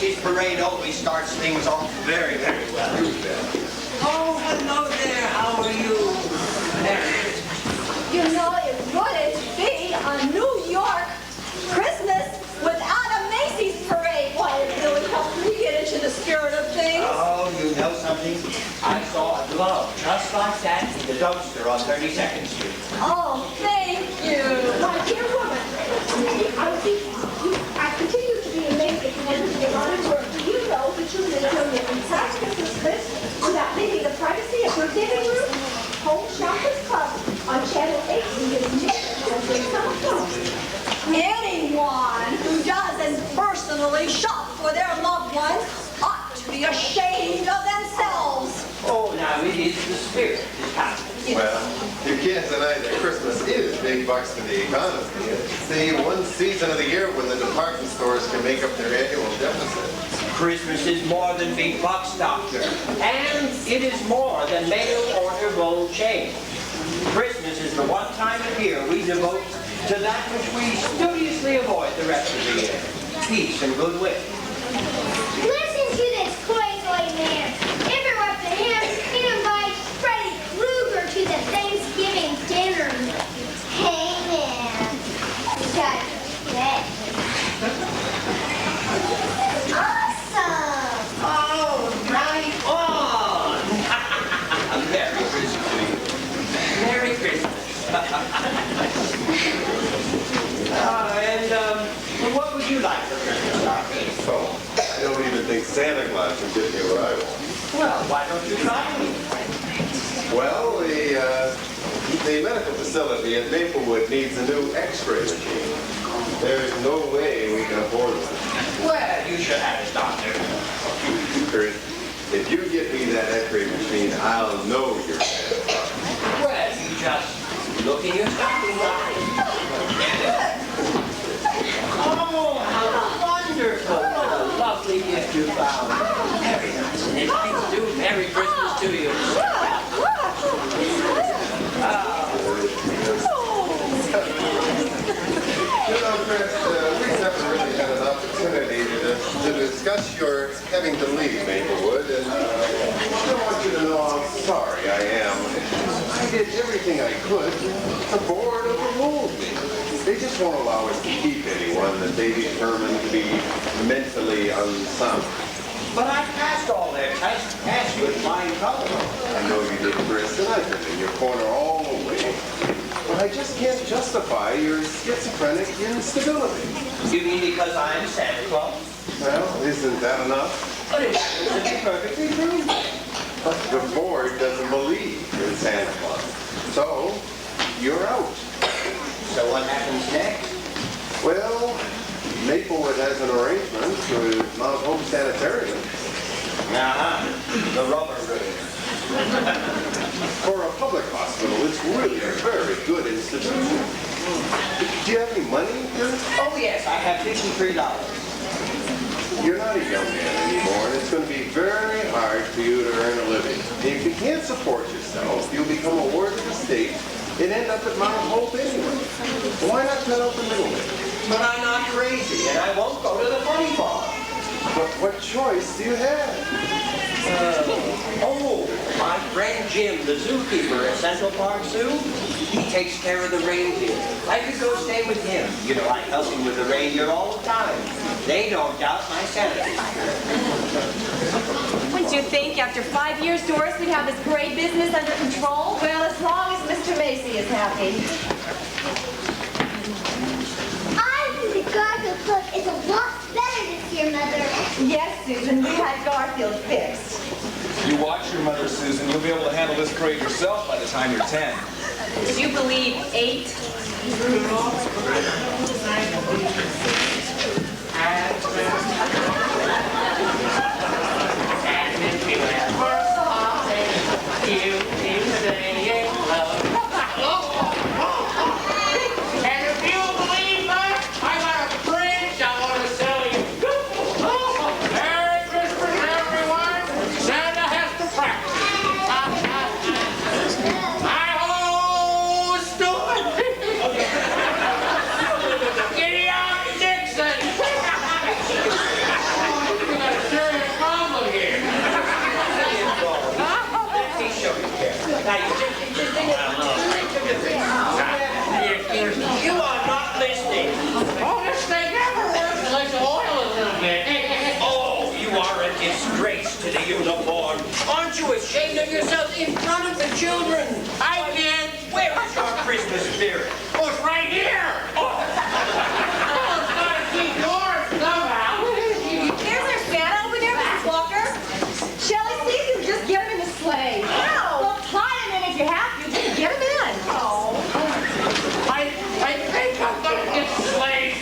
Macy's parade always starts things off very, very well. Oh, hello there. How are you? Mary. You know, it wouldn't be a New York Christmas without a Macy's parade. Why, it really helped me get into the spirit of things. Oh, you know something? I saw a glove just like that in the dumpster on 32nd Street. Oh, thank you. My dear woman, I continue to be amazed that you never get on at work. Do you know that you can enjoy your entire Christmas list without leaving the privacy of your living room? Home Shoppers Club on Channel 8 is anyone who doesn't personally shop for their loved ones ought to be ashamed of themselves. Oh, now it is the spirit that counts. Well, you can't deny that Christmas is big bucks to the economy. It's the one season of the year when the department stores can make up their annual deficit. Christmas is more than big bucks, Doctor. And it is more than mail-order gold chain. Christmas is the one time of year we devote to that which we studiously avoid the rest of the year. Peace and goodwill. Listen to this crazy man. If it were up to him, he'd invite Freddy Krueger to the Thanksgiving dinner. Hey, man. You got that. Awesome. Oh, right on. Merry Christmas to you. Merry Christmas. And what would you like for Christmas, Doctor? Oh, I don't even think Santa Claus can give me what I want. Well, why don't you try me? Well, the medical facility at Maplewood needs a new x-ray machine. There's no way we can afford one. Well, you should have it, Doctor. Chris, if you give me that x-ray machine, I'll know you're Santa Claus. Well, you just look in your stocking line. Oh, how wonderful. What a lovely gift you found. Very nice. And it's do Merry Christmas to you. You know, Chris, we never really had an opportunity to discuss your having to leave Maplewood, and I want you to know how sorry I am. I did everything I could. The board overruled me. They just won't allow us to keep anyone that they determine to be mentally unsound. But I passed all their tests, passed with flying colors. I know you did, Chris, and I've been in your corner all the way. But I just can't justify your schizophrenic instability. You mean because I'm Santa Claus? Well, isn't that enough? But it happens to be perfectly true. But the board doesn't believe in Santa Claus. So, you're out. So what happens next? Well, Maplewood has an arrangement with Mount Hope Sanitarium. The rubber room. For a public hospital, it's really a very good institution. Do you have any money, Chris? Oh, yes, I have $53. You're not a young man anymore, and it's going to be very hard for you to earn a living. And if you can't support yourself, you'll become a ward of the state and end up at Mount Hope anyway. Why not cut out the middleman? But I'm not crazy, and I won't go to the funny farm. But what choice do you have? My friend Jim, the zookeeper at Central Park Zoo, he takes care of the reindeer. I could go stay with him. You know, I help him with the reindeer all the time. They don't doubt my sanity. Wouldn't you think after 5 years, Doris, we'd have this parade business under control? Well, as long as Mr. Macy is happy. I think the Garfield Club is a lot better this year, Mother. Yes, Susan, we had Garfield fixed. You watch your mother, Susan. You'll be able to handle this parade yourself by the time you're 10. Did you believe 8? a disgrace to the uniform. Aren't you ashamed of yourself in front of the children? I can't. Where is your Christmas spirit? Oh, it's right here. Oh, it's got to keep yours somehow. There's our Santa over there, Mrs. Walker. Shelley, see if you can just get him in the sleigh. No. Well, tie him in if you have to. Just get him in. Oh. I think I'm going to get slaved.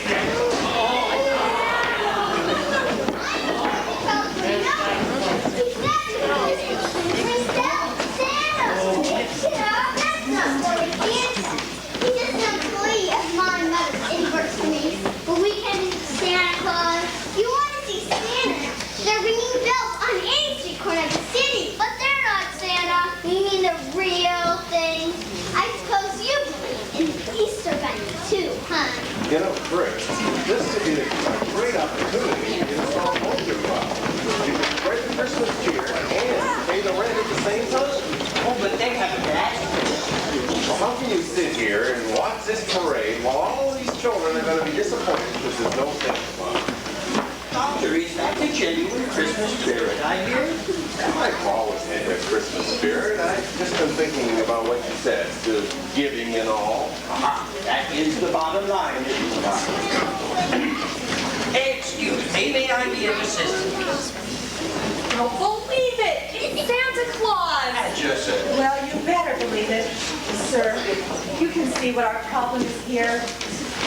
You know, Chris, this would be a great opportunity to install both your problems. You can spread the Christmas cheer and pay the rent at the same time. Oh, but they have gas. Well, how can you sit here and watch this parade while all these children are going to be disappointed because there's no Santa Claus? Doctor, is that the genuine Christmas spirit I hear? I've always had that Christmas spirit. I've just been thinking about what you said, the giving and all. Aha, that is the bottom line, isn't it, Doctor? Excuse me, may I be of assistance? Don't believe it. It's Santa Claus. Just a... Well, you better believe it, sir. You can see what our problem is here.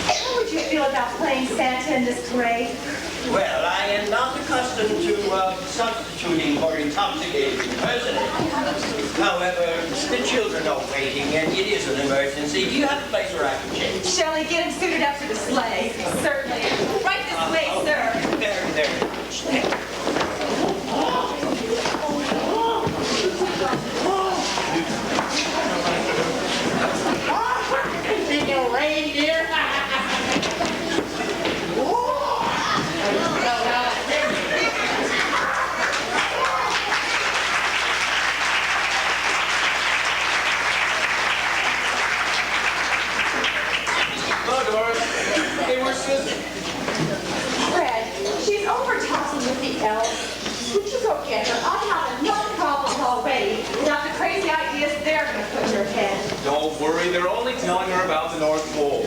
How would you feel about playing Santa in this parade? Well, I am not accustomed to substituting for intoxicated personages. However, the children are waiting and it is an emergency. Do you have a place where I can change? Shelley, get him suited up for the sleigh. Certainly. Right this way, sir. Very much. Big reindeer. Fred, she's over talking with the elves. Would you go get her? I have enough problems already without the crazy ideas they're going to put in her head. Don't worry, they're only telling her about the North Pole.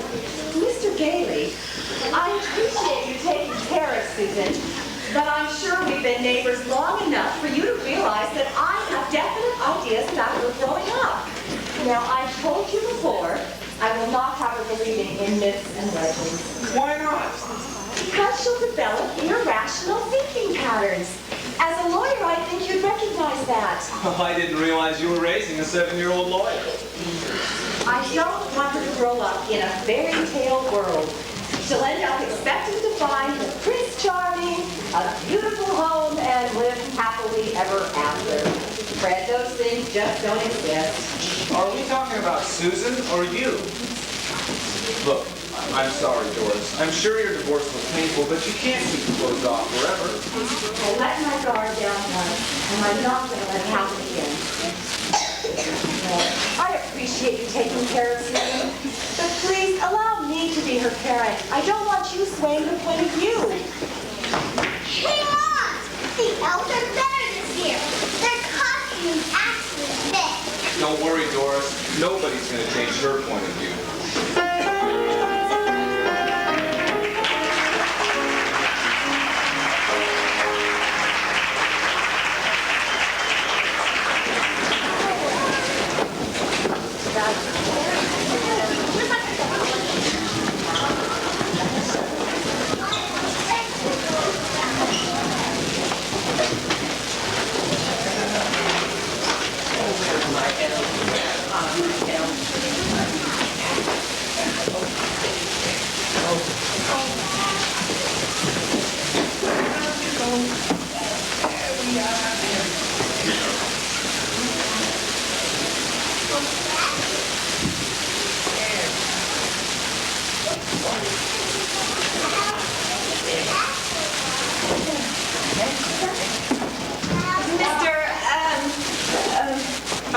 Mr. Gailey, I appreciate you taking care of Susan, but I'm sure we've been neighbors long enough for you to realize that I have definite ideas about her growing up. Now, I've told you before, I will not have her believing in myths and legends. Why not? Because she'll develop irrational thinking patterns. As a lawyer, I think you'd recognize that. Oh, I didn't realize you were raising a 7-year-old lawyer. I don't want her to grow up in a fairy tale world. She'll end up expecting to find the Prince Charming, a beautiful home, and live happily ever after. Fred, those things just don't exist. Are we talking about Susan or you? Look, I'm sorry, Doris. I'm sure your divorce was painful, but you can't keep it closed off forever. I let my guard down once, and I'm not going to let it happen again. I appreciate you taking care of Susan, but please allow me to be her parent. I don't want you swaying the point of view. Hey, Mom! The elves are better this year. Their costumes actually fit. Don't worry, Doris. Nobody's going to change her point of view.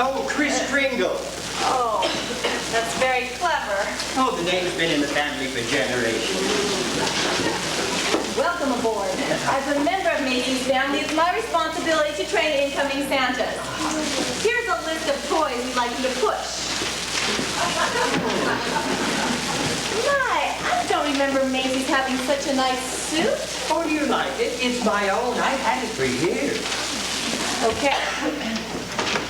Oh, Chris Kringle. Oh, that's very clever. Oh, the name's been in the family for generations. Welcome aboard. As a member of Macy's family, it's my responsibility to train incoming Santas. Here's a list of toys we'd like you to push. My, I don't remember Macy's having such a nice suit. Oh, you like it? It's my own. I've had it for years. Okay.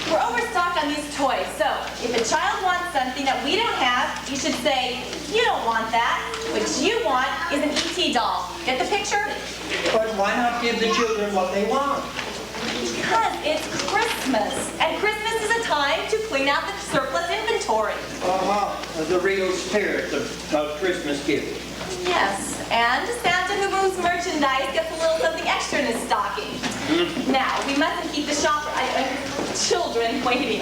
We're overstocked on these toys, so if a child wants something that we don't have, you should say, you don't want that. What you want is an E.T. doll. Get the picture? But why not give the children what they want? Because it's Christmas, and Christmas is a time to clean out the surplus inventory. The real spirit of Christmas giving. Yes, and Santa who moves merchandise gets a little something extra in his stocking. Now, we mustn't keep the children waiting.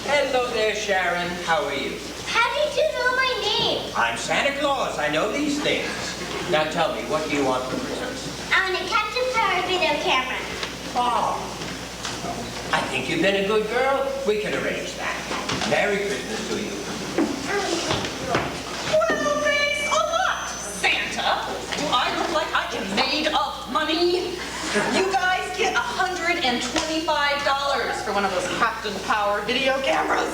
Hello there, Sharon. How are you? How did you know my name? I'm Santa Claus. I know these things. Now tell me, what do you want for Christmas? I want a Captain Power video camera. Oh, I think you've been a good girl. We can arrange that. Merry Christmas to you. Well, thanks a lot, Santa. Do I look like I am made of money? You guys get $125 for one of those Captain Power video cameras.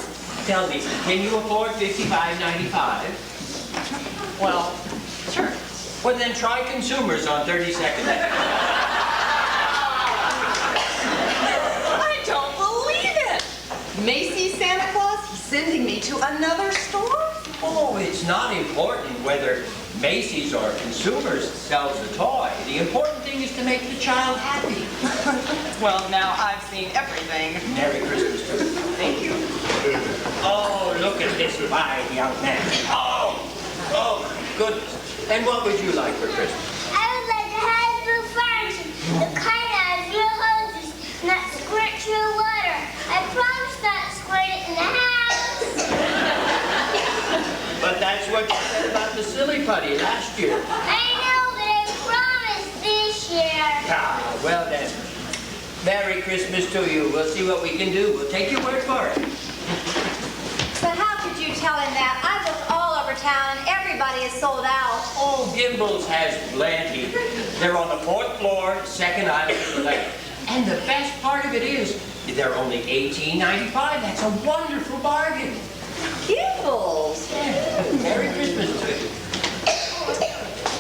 Tell me, can you afford $55.95? Well, sure. Well, then try Consumers on 32nd. I don't believe it. Macy's Santa Claus, he's sending me to another store? Oh, it's not important whether Macy's or Consumers sells the toy. The important thing is to make the child happy. Well, now I've seen everything. Merry Christmas to you. Thank you. Oh, look at this fine young man. Oh, my goodness. And what would you like for Christmas? I would like to have blue furniture, the kind that has real hoses and that squirt true water. I promise not to squirt it in the house. But that's what you said about the silly putty last year. I know, but I promised this year. Ah, well then. Merry Christmas to you. We'll see what we can do. We'll take your word for it. But how could you tell him that? I've looked all over town and everybody is sold out. Oh, Gimbel's has plenty. They're on the 4th floor, second aisle to the left. And the best part of it is, they're only $18.95. That's a wonderful bargain. Gimbals. Yeah. Merry Christmas to you.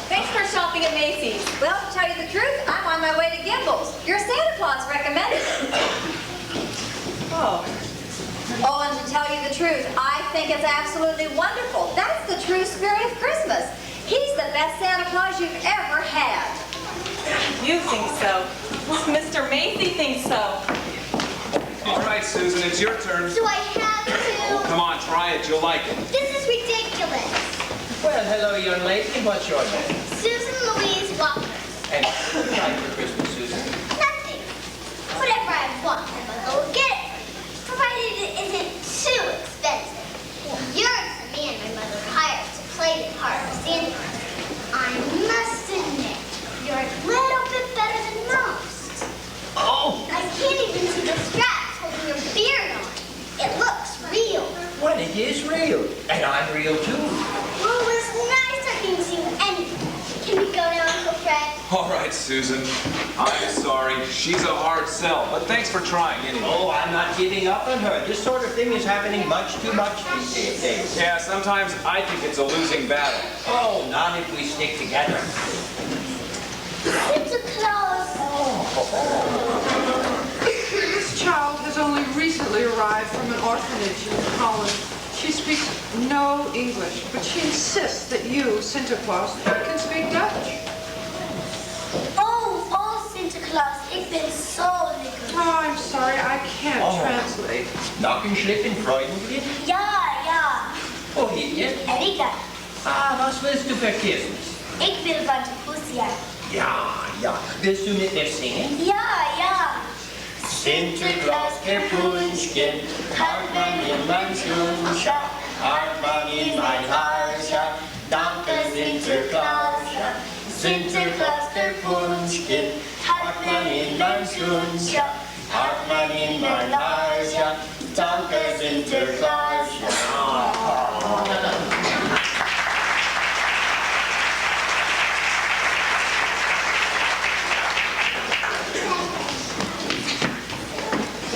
Thanks for shopping at Macy's. Well, to tell you the truth, I'm on my way to Gimbals. Your Santa Claus recommended it. Oh, and to tell you the truth, I think it's absolutely wonderful. That's the true spirit of Christmas. He's the best Santa Claus you've ever had. You think so? Mr. Macy thinks so. All right, Susan, it's your turn. Do I have Oh, to? come on, try it. You'll like it. This is ridiculous. Well, hello, young lady. What's your name? Susan Louise Walker. And what would you like for Christmas, Susan? Nothing. Whatever I want, my mother will get it. Provided it isn't too expensive. You're the man my mother hired to play the part of Santa. I must admit, you're a little bit better than most. Oh, I can't even see the straps holding your beard on. It looks real. well, it is real. And I'm real, too. Well, it was nice talking to you anyway. Can we go now, Uncle Fred? All right, Susan. I'm sorry. She's a hard sell, but thanks for trying anyway. Oh, I'm not giving up on her. This sort of thing is happening much too much these days. Yeah, sometimes I think it's a losing battle. Oh, not if we stick together. Santa Claus. This child has only recently arrived from an orphanage in Holland. She speaks no English, but she insists that you, Santa Claus, can speak Dutch. Oh, Santa Claus, ik ben zo lekker. Oh, I'm sorry, I can't Oh. translate. Nackenschliffen, Freudenblick? Ja. Oh, hier. Erika, Ah, was willst du für Christmas? ik wil van de poesia. Ja. Willst du mit mir singen? Ja. Sinterklaas, Kerpoenchen, Hartmann in mijn schoentje, Hartmann in mijn haarsje, danke Sinterklaasje. Sinterklaas, Kerpoenchen, Hat man in mein Schunja, hat man in mein Haarja, danke Sinterklaas.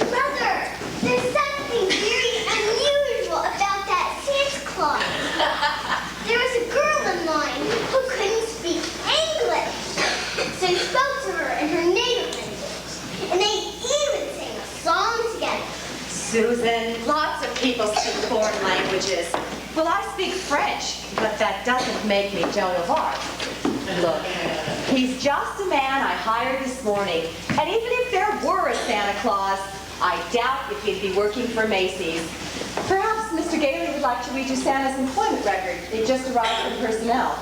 Mother, there's something very unusual about that Santa Claus. There was a girl in mine who couldn't speak English. So he spoke to her in her native language. And they even sang a song together. Susan, lots of people speak foreign languages. Well, I speak French, but that doesn't make me Joan of Arc. Look, he's just a man I hired this morning, and even if there were a Santa Claus, I doubt if he'd be working for Macy's. Perhaps Mr. Gailey would like to read you Santa's employment record. It just arrived from personnel.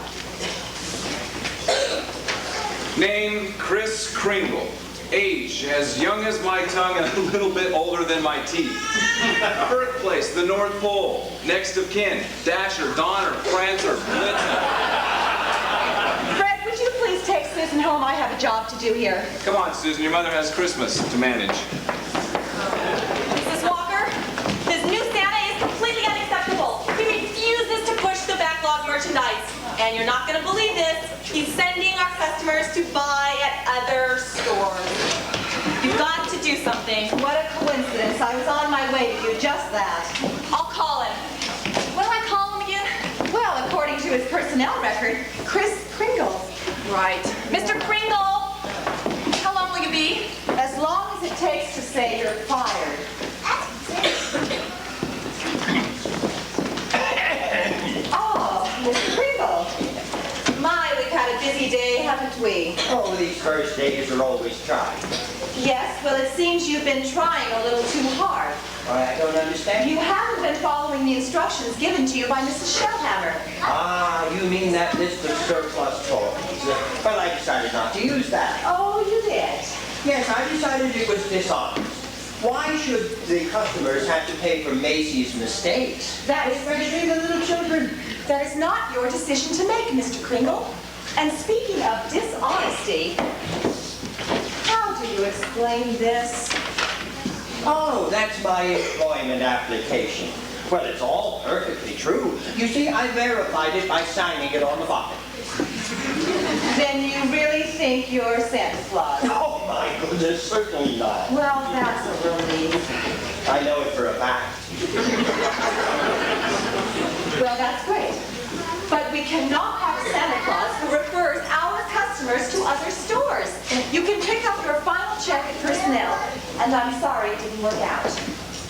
Name, Kris Kringle. Age, as young as my tongue and a little bit older than my teeth. Birthplace, the North Pole. Next of kin, Dasher, Donner, Prancer, Blitzen. Fred, would you please take Susan home? I have a job to do here. Come on, Susan, your mother has Christmas to manage. Mrs. Walker, this new Santa is completely unacceptable. He refuses to push the backlog merchandise. And you're not going to believe this, he's sending our customers to buy at other stores. You've got to do something. What a coincidence. I was on my way to do just that. I'll call him. What do I call him again? Well, according to his personnel record, Kris Kringle. Right. Mr. Kringle, how long will you be? As long as it takes to say you're fired. Oh, Mr. Kringle. My, we've had a busy day, haven't we? Oh, these first days are always trying. Yes, well, it seems you've been trying a little too hard. I don't understand. You haven't been following the instructions given to you by Mrs. Shellhammer. Ah, you mean that list of surplus toys. Well, I decided not to use that. Oh, you did? Yes, I decided it was dishonest. Why should the customers have to pay for Macy's mistakes? That is Especially the little children. That is not your decision to make, Mr. Kringle. And speaking of dishonesty, how do you explain this? Oh, that's my employment application. Well, it's all perfectly true. You see, I verified it by signing it on the bottom. Then you really think you're Santa Claus? Oh, my goodness, certainly not. Well, that's a relief. I know it for a fact. Well, that's great. But we cannot have a Santa Claus who refers our customers to other stores. You can pick up your final check at personnel, and I'm sorry it didn't work out.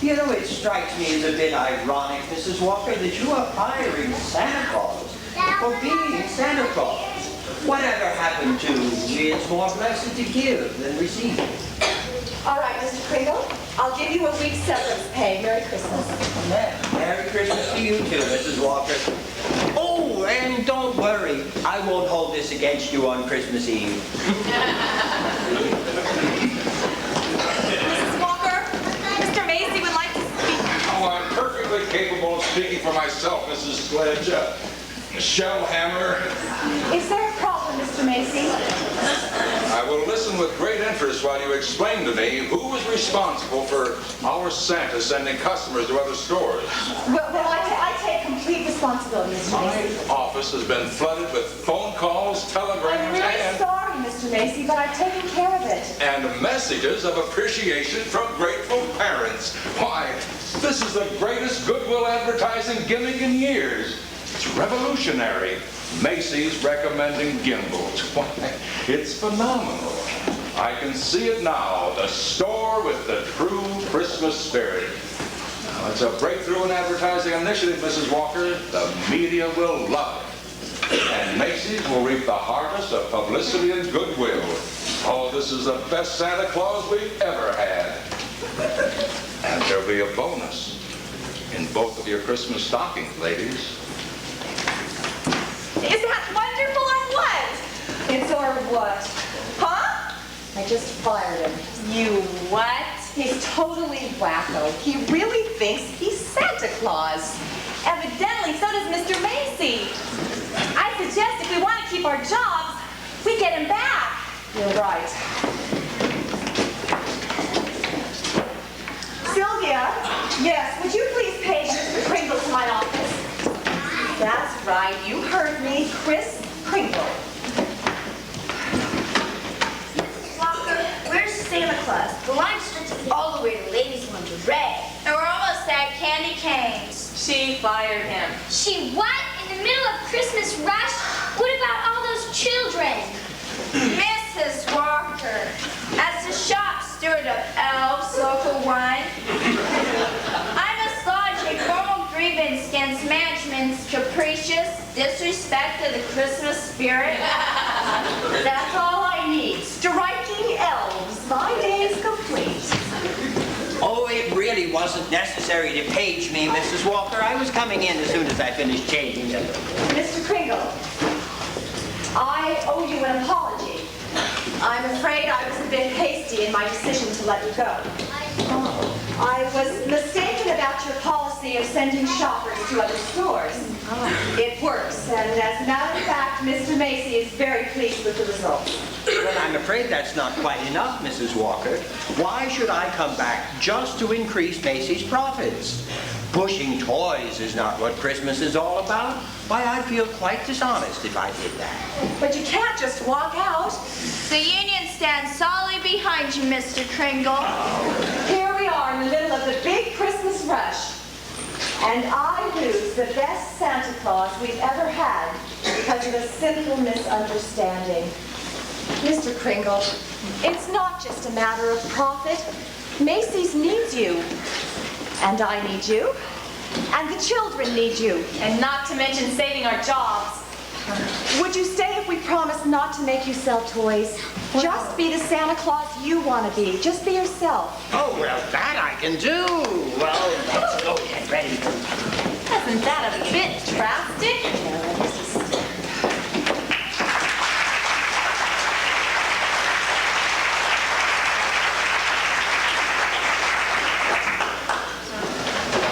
You know, it strikes me as a bit ironic, Mrs. Walker, that you are hiring Santa Claus for being Santa Claus. Whatever happened to it's more blessed to give than receive? All right, Mr. Kringle, I'll give you a week's severance pay. Merry Christmas. Merry Christmas to you too, Mrs. Walker. Oh, and don't worry, I won't hold this against you on Christmas Eve. Mrs. Walker, Mr. Macy would like to speak. Oh, I'm perfectly capable of speaking for myself, Mrs. Sledge. Shellhammer. Is there a problem, Mr. Macy? I will listen with great interest while you explain to me who is responsible for our Santa sending customers to other stores. Well, I take complete responsibility, Mr. Macy. My office has been flooded with phone calls, I'm telegrams, really sorry, Mr. Macy, but I've taken care of it. and messages of appreciation from grateful parents. Why, this is the greatest goodwill advertising gimmick in years. It's revolutionary. Macy's recommending gimbals. Why, it's phenomenal. I can see it now, the store with the true Christmas spirit. Now, it's a breakthrough in advertising initiative, Mrs. Walker. The media will love it. And Macy's will reap the harvest of publicity and goodwill. Oh, this is the best Santa Claus we've ever had. And there'll be a bonus in both of your Christmas stockings, ladies. Is that wonderful or what? It's or what? Huh? I just fired him. You what? He's totally wacko. He really thinks he's Santa Claus. Evidently, so does Mr. Macy. I suggest if we want to keep our jobs, we get him back. You're right. Claudia. Yes, would you please page Mr. Kringle to my office? That's right, you heard me, Chris Kringle. Walker, where's Santa Claus? The line stretches all the way to ladies' lingerie. And we're almost at candy canes. She fired him. She what? In the middle of Christmas rush? What about all those children? Mrs. Walker, as the shop steward of Elves Local 1, I must lodge a formal grievance against management's capricious disrespect of the Christmas spirit. That's all I need. Striking elves. My day is complete. Oh, it really wasn't necessary to page me, Mrs. Walker. I was coming in as soon as I finished changing them. Mr. Kringle, I owe you an apology. I'm afraid I was a bit hasty in my decision to let you go. I was mistaken about your policy of sending shoppers to other stores. It works, and as a matter of fact, Mr. Macy is very pleased with the results. Well, I'm afraid that's not quite enough, Mrs. Walker. Why should I come back just to increase Macy's profits? Pushing toys is not what Christmas is all about. Why, I'd feel quite dishonest if I did that. But you can't just walk out. The union stands solidly behind you, Mr. Kringle. Here we are in the middle of the big Christmas rush. And I lose the best Santa Claus we've ever had because of a simple misunderstanding. Mr. Kringle, it's not just a matter of profit. Macy's needs you. And I need you. And the children need you. And not to mention saving our jobs. Would you stay if we promise not to make you sell toys? Just be the Santa Claus you want to be. Just be yourself. Oh, well, that I can do. Well, let's go get ready. Isn't that a bit drastic?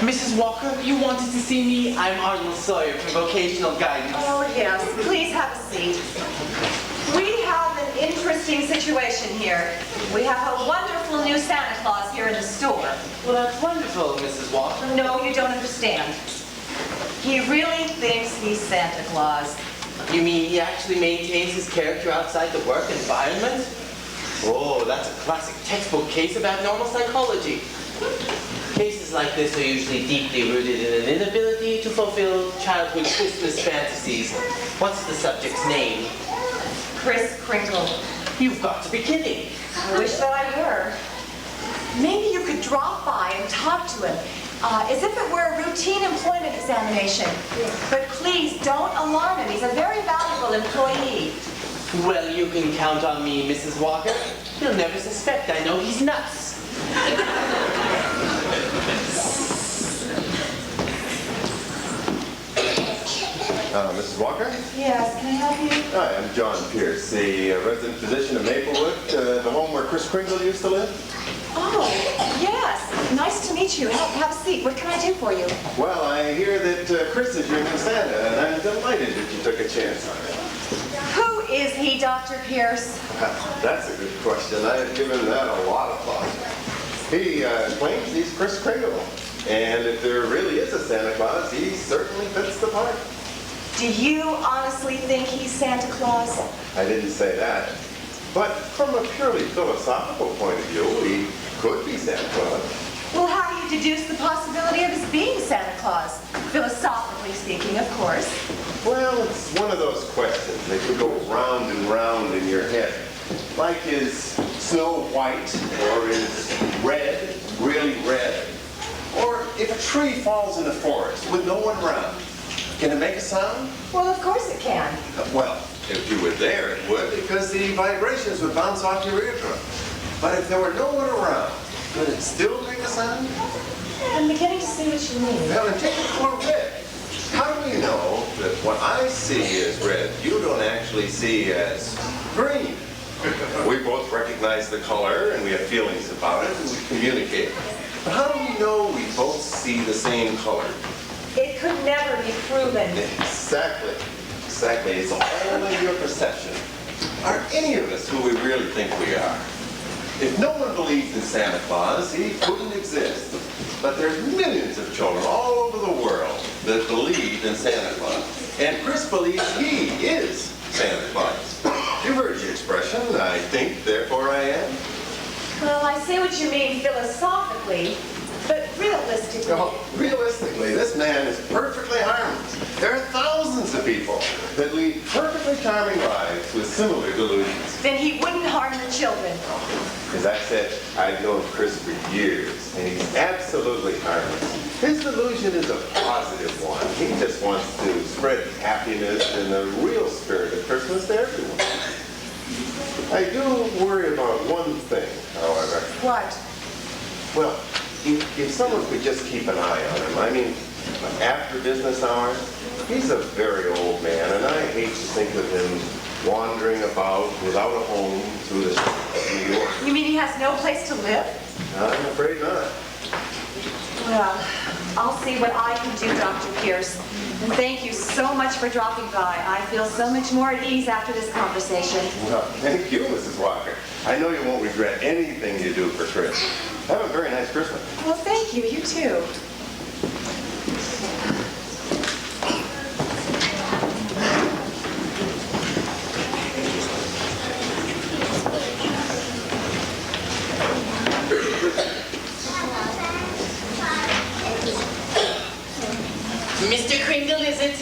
Mrs. Walker, you wanted to see me? I'm Arnold Sawyer from Vocational Guidance. Oh, yes. Please have a seat. We have an interesting situation here. We have a wonderful new Santa Claus here in the store. Well, that's wonderful, Mrs. Walker. No, you don't understand. He really thinks he's Santa Claus. You mean he actually maintains his character outside the work environment? Oh, that's a classic textbook case about normal psychology. Cases like this are usually deeply rooted in an inability to fulfill childhood Christmas fantasies. What's the subject's name? Chris Kringle. You've got to be kidding. I wish that I were. Maybe you could drop by and talk to him, as if it were a routine employment examination. But please don't alarm him. He's a very valuable employee. Well, you can count on me, Mrs. Walker. He'll never suspect I know he's nuts. Mrs. Walker? Yes, can I help you? Hi, I'm John Pierce, the resident physician of Maplewood, the home where Chris Kringle used to live. Oh, yes. Nice to meet you. Have a seat. What can I do for you? Well, I hear that Chris is your new Santa, and I'm delighted that you took a chance on it. Who is he, Dr. Pierce? That's a good question. I've given that a lot of thought. He claims he's Chris Kringle, and if there really is a Santa Claus, he certainly fits the part. Do you honestly think he's Santa Claus? I didn't say that. But from a purely philosophical point of view, he could be Santa Claus. Well, how do you deduce the possibility of his being Santa Claus? Philosophically speaking, of course. Well, it's one of those questions that could go round and round in your head. Like, is Snow White, or is red really red? Or if a tree falls in the forest with no one around, can it make a sound? Well, of course it can. Well, if you were there, it would, because the vibrations would bounce off your eardrum. But if there were no one around, could it still make a sound? I'm beginning to see what you mean. Well, then take it for red. How do we know that what I see as red, you don't actually see as green? We both recognize the color, and we have feelings about it, and we communicate. But how do we know we both see the same color? It could never be proven. Exactly. Exactly. It's all in your perception. Are any of us who we really think we are? If no one believed in Santa Claus, he couldn't exist. But there's millions of children all over the world that believe in Santa Claus. And Chris believes he is Santa Claus. You've heard the expression, I think, therefore I am. Well, I see what you mean philosophically, but realistically... No, realistically, this man is perfectly harmless. There are thousands of people that lead perfectly charming lives with similar delusions. Then he wouldn't harm the children. As I said, I've known Chris for years, and he's absolutely harmless. His delusion is a positive one. He just wants to spread happiness and the real spirit of Christmas to everyone. I do worry about one thing, however. What? Well, if someone could just keep an eye on him, I mean, after business hours, he's a very old man, and I hate to think of him wandering about without a home through the streets of New York. You mean he has no place to live? I'm afraid not. Well, I'll see what I can do, Dr. Pierce. And thank you so much for dropping by. I feel so much more at ease after this conversation. Well, thank you, Mrs. Walker. I know you won't regret anything you do for Chris. Have a very nice Christmas. Well, thank you. You too. Mr. Kringle, is it?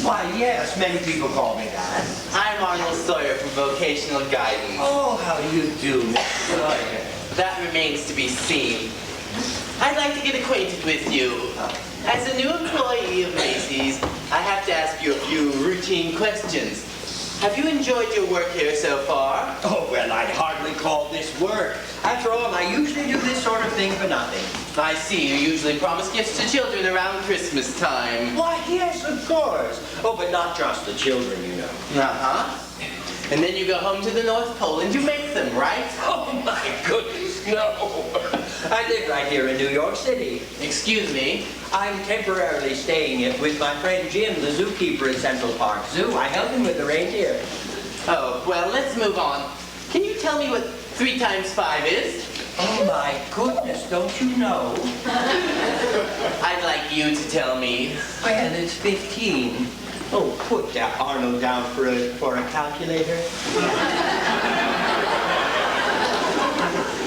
Why, yes, many people call me that. I'm Arnold Sawyer from Vocational Guidance. Oh, how do you do, Mr. Sawyer? That remains to be seen. I'd like to get acquainted with you. As a new employee of Macy's, I have to ask you a few routine questions. Have you enjoyed your work here so far? Oh, well, I'd hardly call this work. After all, I usually do this sort of thing for nothing. I see you usually promise gifts to children around Christmas time. Why, yes, of course. Oh, but not just the children, you know. Uh-huh. And then you go home to the North Pole and you make them, right? Oh, my goodness, no. I live right here in New York City. Excuse me? I'm temporarily staying with my friend Jim, the zookeeper at Central Park Zoo. I help him with the reindeer. Oh, well, let's move on. Can you tell me what 3 times 5 is? Oh, my goodness, don't you know? I'd like you to tell me. Well, it's 15. Oh, put that Arnold down for a calculator.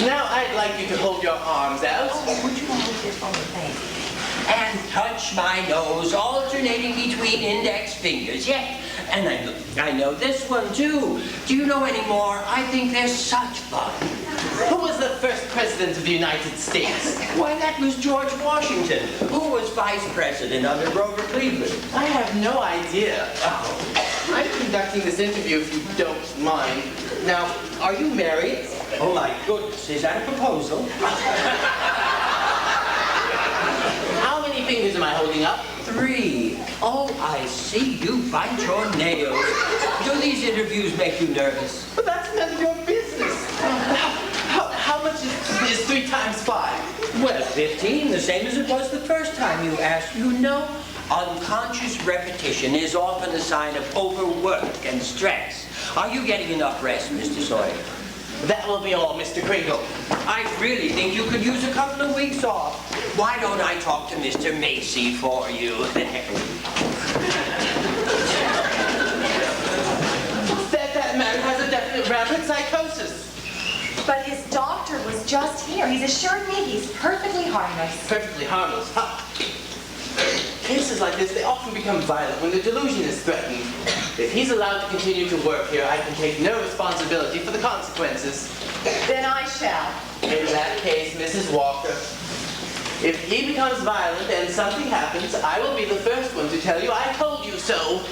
Now I'd like you to hold your arms out. Oh, would you hold this on the thing? And touch my nose, alternating between index fingers. Yes, and I know this one too. Do you know any more? I think they're such fun. Who was the first president of the United States? Why, that was George Washington, who was vice president under Grover Cleveland. I have no idea. Oh. I'm conducting this interview if you don't mind. Now, are you married? Oh my goodness, is that a proposal? How many fingers am I holding up? 3. Oh, I see. You bite your nails. Do these interviews make you nervous? But that's none of your business. How much is 3 times 5? Well, 15, the same as it was the first time you asked. You know, unconscious repetition is often a sign of overwork and stress. Are you getting enough rest, Mr. Sawyer? That will be all, Mr. Kringle. I really think you could use a couple of weeks off. Why don't I talk to Mr. Macy for you? That man has a definite rampant psychosis. But his doctor was just here. He's assured me he's perfectly harmless. Perfectly harmless, huh? Cases like this, they often become violent when the delusion is threatened. If he's allowed to continue to work here, I can take no responsibility for the consequences. Then I shall. In that case, Mrs. Walker, if he becomes violent and something happens, I will be the first one to tell you I told you so.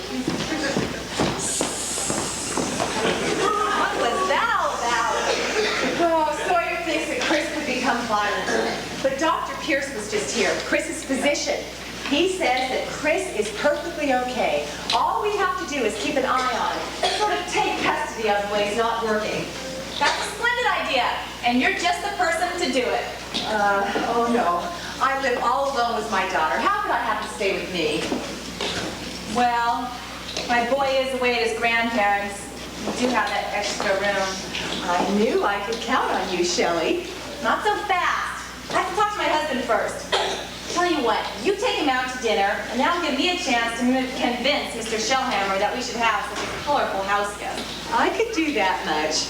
What was that all about? Oh, Sawyer thinks that Chris could become violent. But Dr. Pierce was just here, Chris's physician. He says that Chris is perfectly okay. All we have to do is keep an eye on him. Sort of take custody of him when he's not working. That's a splendid idea, and you're just the person to do it. Oh no. I live all alone with my daughter. How could I have to stay with me? Well, my boy is away at his grandparents. We do have that extra room. I knew I could count on you, Shelley. Not so fast. I have to talk to my husband first. what, you take him out to dinner, and that'll give me a chance to convince Mr. Shellhammer that we should have such a colorful house guest. I could do that much.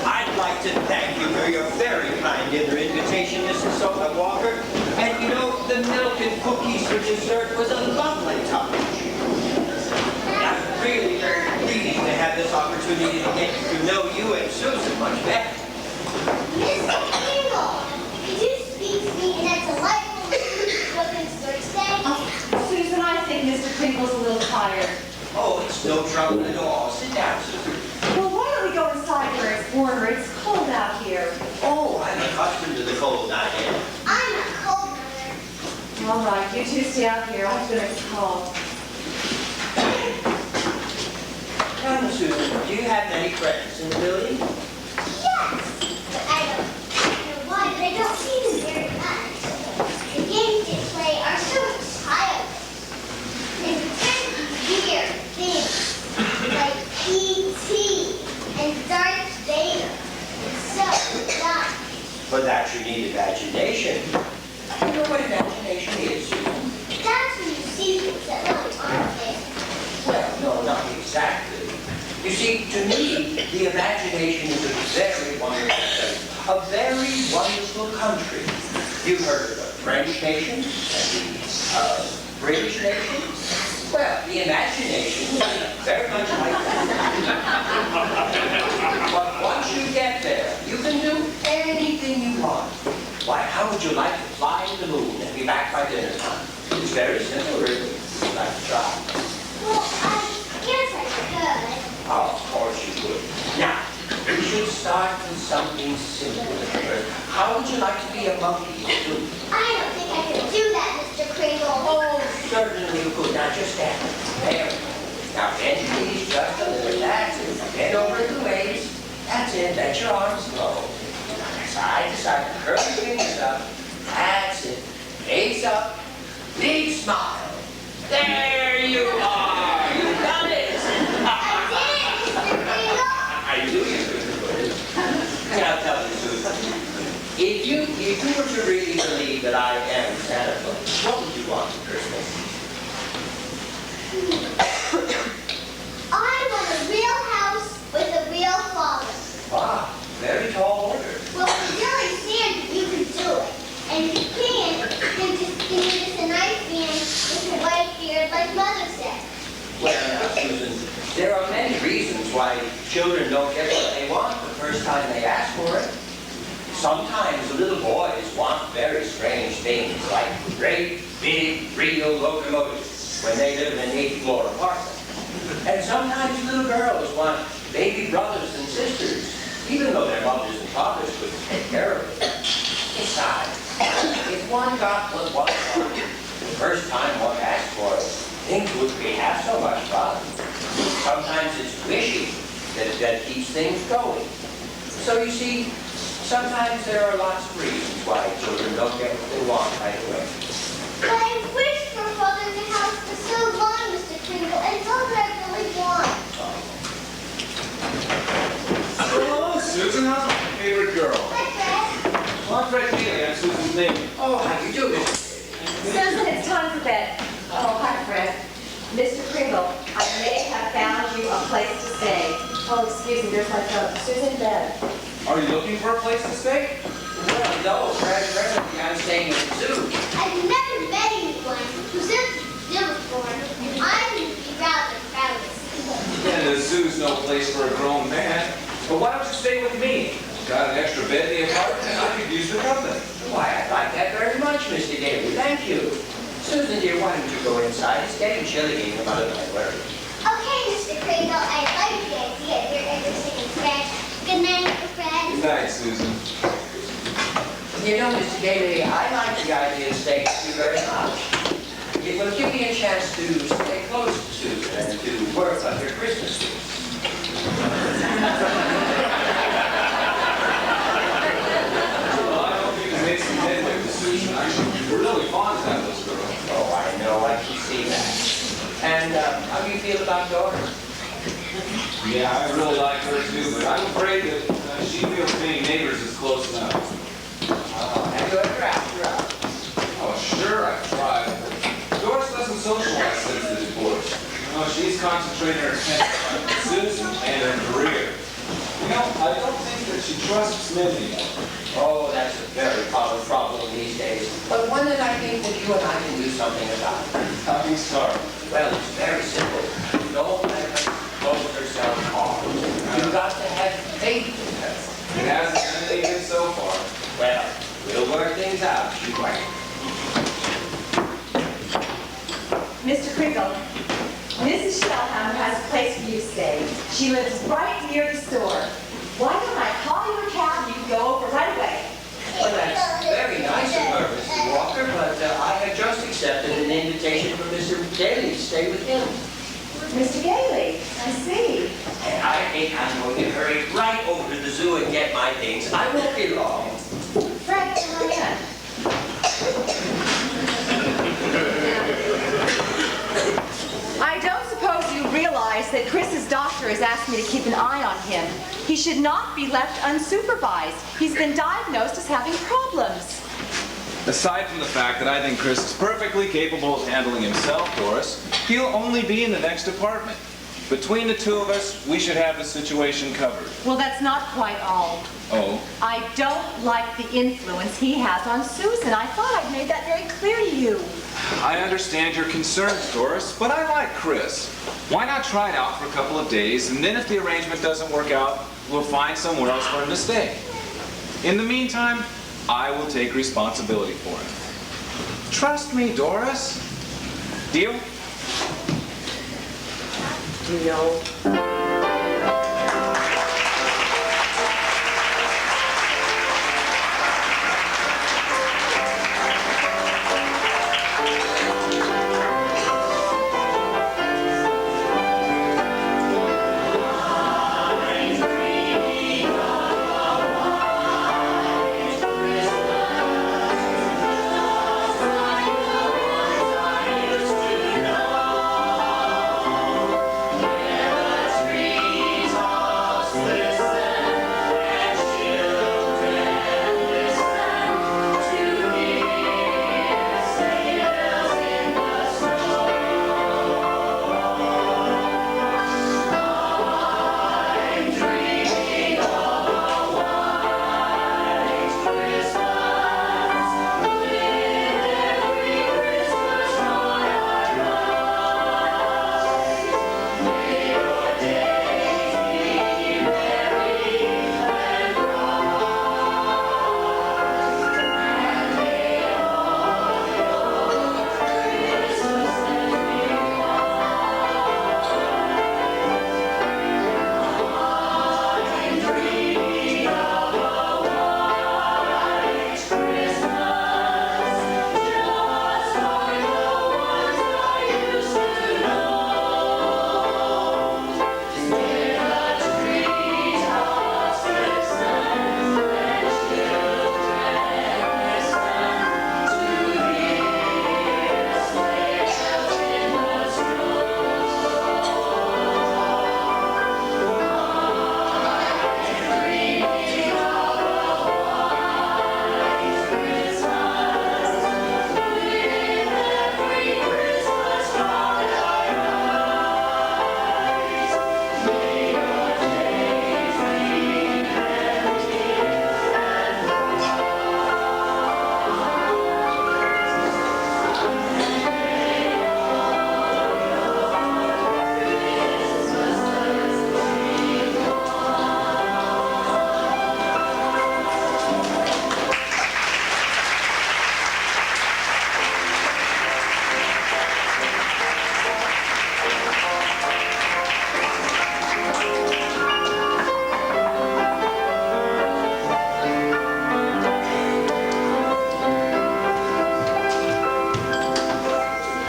I'd like to thank you for your very kind dinner invitation, Mrs. Soda Walker. And you know, the milk and cookies for dessert was a lovely touch. I'm really very pleased to have this opportunity to get to know you and Susan much better. Mr. Kringle, could you speak to me in that delightful looking Thursday? Susan, I think Mr. Crinkle's a little tired. Oh, it's no trouble at all. Sit down, Susan. Well, why don't we go inside where it's warmer? It's cold out here. Oh, I'm accustomed to the cold night air. I'm a cold mother. All right, you two stay out here. I have to make a call. Tell me, Susan, do you have many friends in the building? Yes, but I don't know why, but I don't see them very much. The games they play are so childish. They pretend to be weird things like E.T. and Darth Vader. It's so dumb. For that you need imagination. You know what imagination is, Susan? That's when you see things that really aren't there. Well, no, not exactly. You see, to me, the imagination is a very wonderful thing. A very wonderful country. You've heard of the French nation and the British nation? Well, the imagination is very much like that. But once you get there, you can do anything you want. Why, how would you like to fly to the moon and be back by dinner time? It's very simple, really. Would you like to try? Well, I guess I could. Oh, of course you would. Now, we should start with something simple at first. How would you like to be a monkey, too? I don't think I could do that, Mr. Kringle. Oh, certainly you could. Now, just stand. There we go. Now, bend your knees just a little. That's it. Bend over the waist. That's it. Let your arms go. Side to side. Curl your fingers up. That's it. Face up. Big smile. There you are. You got it. I knew you could. And I'll tell you, Susan, if you were to really believe that I am Santa Claus, what would you want for Christmas? I want a real house with a real father. Wow, very tall order. Well, if you're really Santa, you can do it. And if you can't, then just give me just a nice man with a white beard like Mother said. Well, now, Susan, there are many reasons why children don't get what they want the first time they ask for it. Sometimes little boys want very strange things, like great, big, real locomotives when they live in an 8th floor apartment. And sometimes little girls want baby brothers and sisters, even though their mothers and fathers couldn't take care of them. Besides, if one got what one wanted the first time one asked for it, things wouldn't be half so much fun. Sometimes it's wishing that keeps things going. So you see, sometimes there are lots of reasons why children don't get what they want right away. But I wished for a father in the house for so long, Mr. Kringle, and it's all that I really want. Hello, Susan. How's my favorite girl? Hi, Fred. Well, I'm Fred Keeley. I'm Susan's name. Oh, how do you do it? Susan, it's time for bed. Oh, hi, Fred. Mr. Kringle, I may have found you a place to stay. Oh, excuse me, there's my phone. Susan, bed. Are you looking for a place to stay? Well, no, presently I'm staying at the zoo. I've never met anyone who's in the zoo before, and I would be rather proud of this. Yeah, the zoo's no place for a grown man. But why don't you stay with me? Got an extra bed in the apartment, and I could use the company. Why, I'd like that very much, Mr. Daly. Thank you. Susan, dear, why don't you go inside? It's getting chilly in the mother night weather. Okay, Mr. Kringle, I like the idea of your everything, Fred. Good night, Mr. Fred. Good night, Susan. You know, Mr. Daly, I like the idea of staying with you very much. It will give me a chance to stay close to Susan and to work on her Christmas trees. Yeah, I really like her too, but I'm afraid that she feels being neighbors is close enough. Have you ever asked her out? Oh, sure, I've tried. Doris doesn't socialize since the divorce. You know, she's concentrating her attention on Susan and her career. You know, I don't think that she trusts men anymore. Oh, that's a very common problem these days, but one that I think that you and I can do something about. How do you start? Well, it's very simple. Don't let her close herself off. You've got to have faith in her. It hasn't been even so far. Well, we'll work things out, she might. Mr. Kringle, Mrs. Shellhammer has a place for you to stay. She lives right near the store. Why don't I call you a cab and you can go over right away? Well, that's very nice of her, Mrs. Walker, but I have just accepted an invitation from Mr. Daly to stay with him. Mr. Gailey, I see. And I think I'm going to hurry right over to the zoo and get my things. I won't be long. Fred, come in. I don't suppose you realize that Chris's doctor has asked me to keep an eye on him. He should not be left unsupervised. He's been diagnosed as having problems. Aside from the fact that I think Chris is perfectly capable of handling himself, Doris, he'll only be in the next apartment. Between the two of us, we should have the situation covered. Well, that's not quite all. Oh? I don't like the influence he has on Susan. I thought I'd made that very clear to you. I understand your concerns, Doris, but I like Chris. Why not try it out for a couple of days, and then if the arrangement doesn't work out, we'll find somewhere else for him to stay. In the meantime, I will take responsibility for him. Trust me, Doris. Deal? Deal.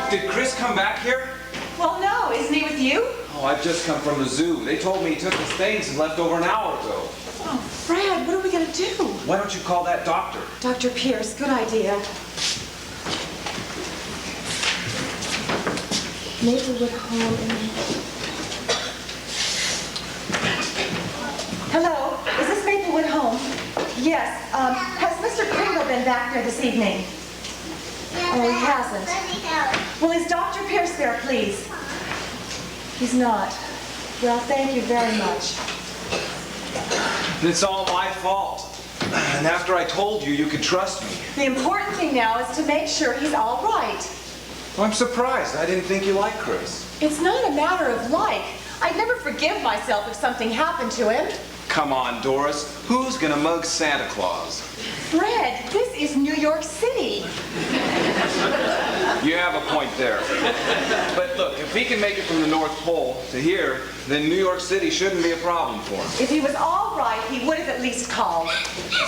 Did Chris come back here? Well, no. Isn't he with you? Oh, I've just come from the zoo. They told me he took his things and left over an hour ago. Oh, Fred, what are we going to do? Why don't you call that doctor? Dr. Pierce, good idea. Maplewood Hall and Maplewood home? Yes. Has Mr. Kringle been back there this evening? Oh, he hasn't. Well, is Dr. Pierce there, please? He's not. Well, thank you very much. It's all my fault. And after I told you, you could trust me. The important thing now is to make sure he's all right. I'm surprised. I didn't think you liked Chris. It's not a matter of like. I'd never forgive myself if something happened to him. Come on, Doris. Who's gonna mug Santa Claus? Fred, this is New York City. You have a point there. But look, if he can make it from the North Pole to here, then New York City shouldn't be a problem for him. If he was all right, he would have at least called.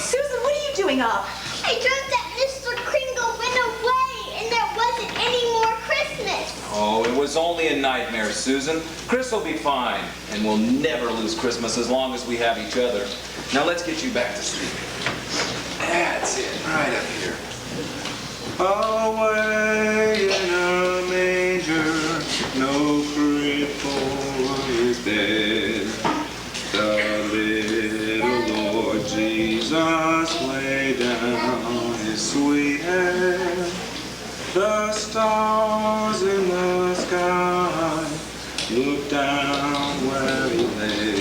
Susan, what are you doing up? I dreamt that Mr. Kringle went away and there wasn't any more Christmas. Oh, it was only a nightmare, Susan. Chris will be fine, and we'll never lose Christmas as long as we have each other. Now let's get you back to sleep. That's it, right up here. Away in a manger, no cripple is dead. The little Lord Jesus laid down his sweet head. The stars in the sky look down where he lay.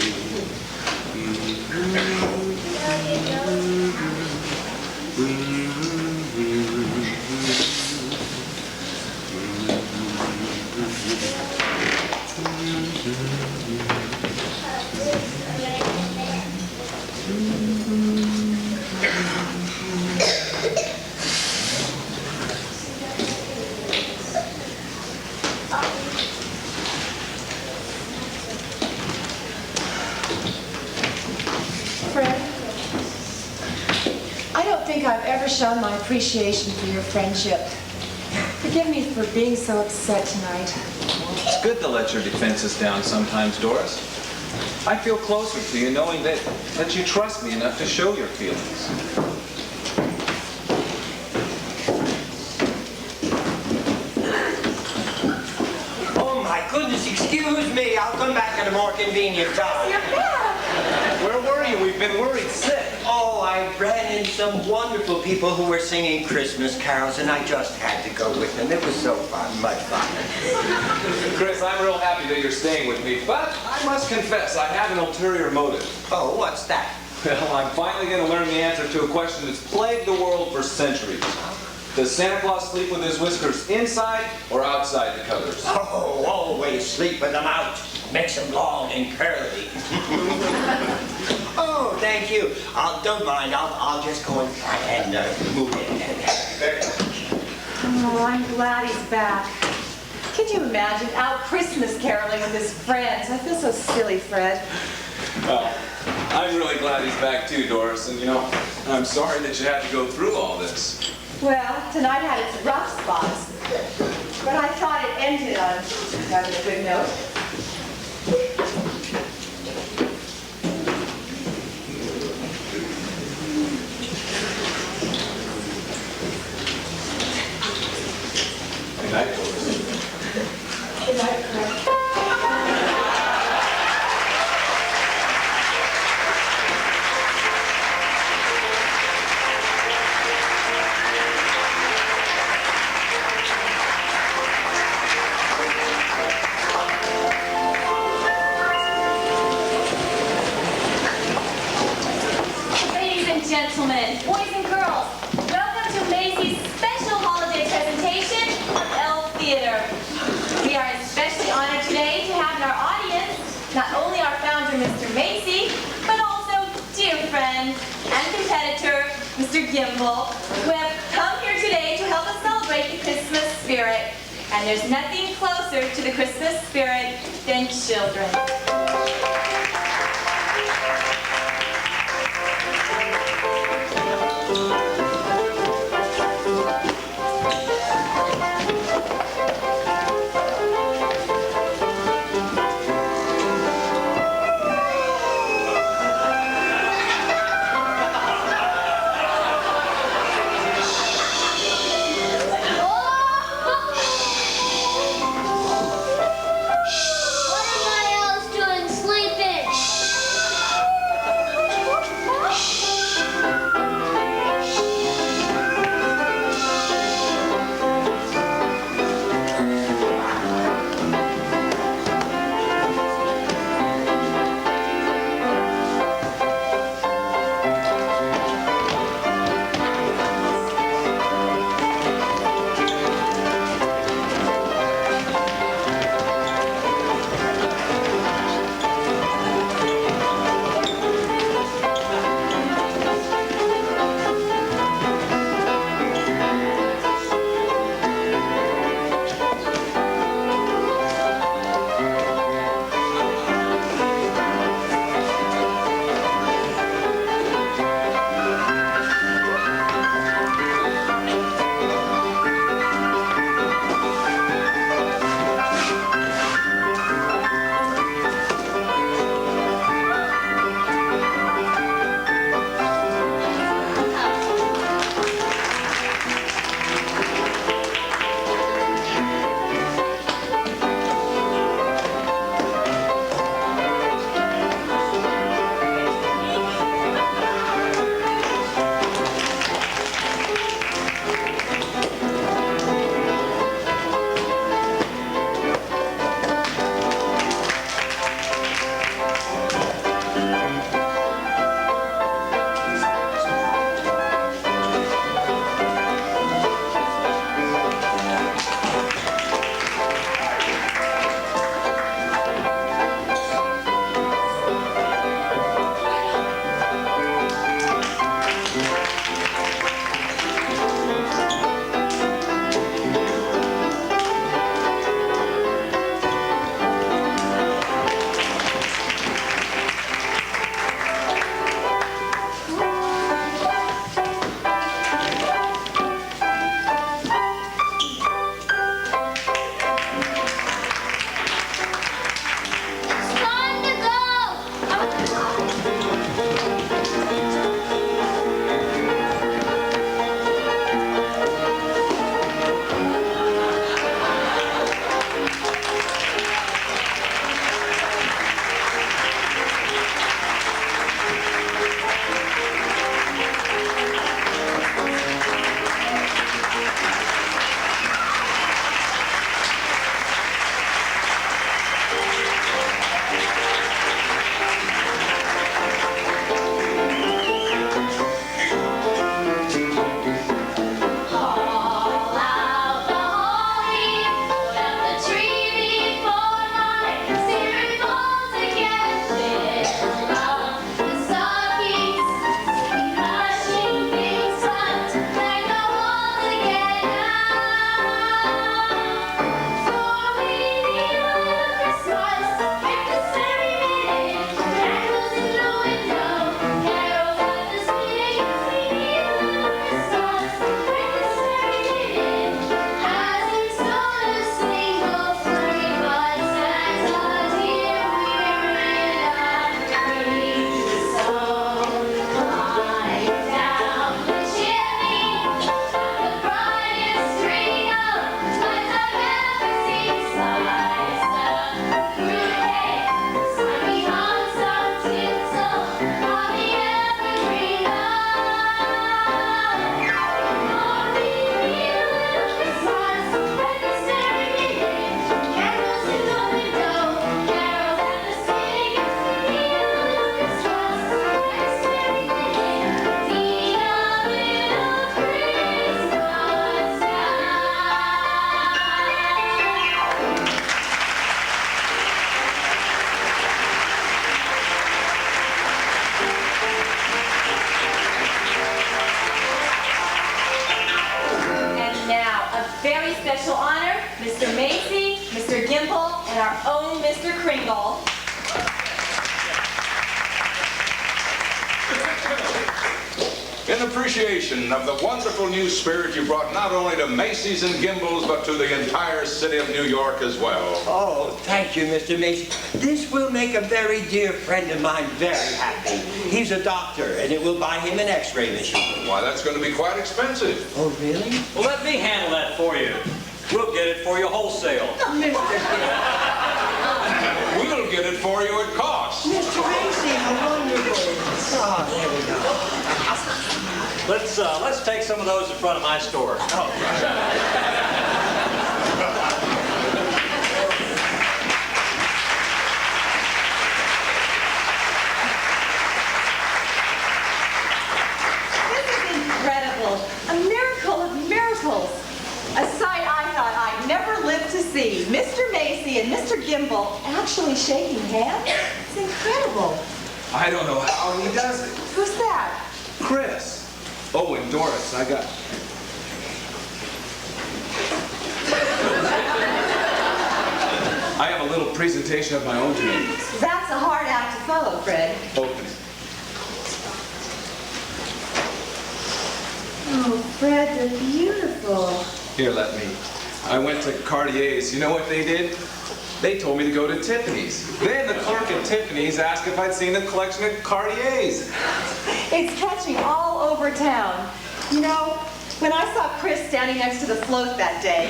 Fred, I don't think I've ever shown my appreciation for your friendship. Forgive me for being so upset tonight. It's good to let your defenses down sometimes, Doris. I feel closer to you knowing that you trust me enough to show your feelings. Oh my goodness, excuse me. I'll come back at a more convenient time. You're back! Where were you? We've been worried sick. Oh, I ran into some wonderful people who were singing Christmas carols, and I just had to go with them. It was so fun, much fun. Chris, I'm real happy that you're staying with me, but I must confess I have an ulterior motive. Oh, what's that? Well, I'm finally going to learn the answer to a question that's plagued the world for centuries. Does Santa Claus sleep with his whiskers inside or outside the covers? Oh, always sleep with them out. Makes them long and curly. Oh, thank you. Don't mind. I'll just go and move in. Oh, I'm glad he's back. Can you imagine out Christmas caroling with his friends? I feel so silly, Fred. Well, I'm really glad he's back too, Doris. And I'm sorry that you had to go through all this. Well, tonight had its rough spots, but I thought it ended on having a good note. Good night, Doris. Good night, Fred. Ladies and gentlemen, boys and girls, welcome to Macy's special holiday presentation of Elf Theater. We are especially honored today to have in our audience not only our founder, Mr. Macy, but also dear friend and competitor, Mr. Gimble, who have come here today to help us celebrate the Christmas spirit. And there's nothing closer to the Christmas spirit than children. What am I else doing sleeping Kringle. In appreciation of the wonderful new spirit you brought not only to Macy's and Gimbel's, but to the entire city of New York as well. Oh, thank you, Mr. Macy. This will make a very dear friend of mine very happy. He's a doctor, and it will buy him an X-ray machine. Why, that's going to be quite expensive. Oh, really? Well, let me handle that for you. We'll get it for you wholesale. We'll get it for you at cost. Mr. Macy, how wonderful. Oh, there we go. Let's take some of those in front of my store. Incredible. A miracle of miracles. A sight I thought I'd never live to see. Mr. Macy and Mr. Gimbel actually shaking hands? It's incredible. I don't know how he does it. Who's that? Chris. Oh, and Doris, I have a little presentation of my own to make. That's a hard act to follow, Fred. Open it. Oh, Fred, they're beautiful. Here, let me. I went to Cartier's. You know what they did? They told me to go to Tiffany's. Then the clerk at Tiffany's asked if I'd seen the collection at Cartier's. It's catching all over town. You know, when I saw Chris standing next to the float that day,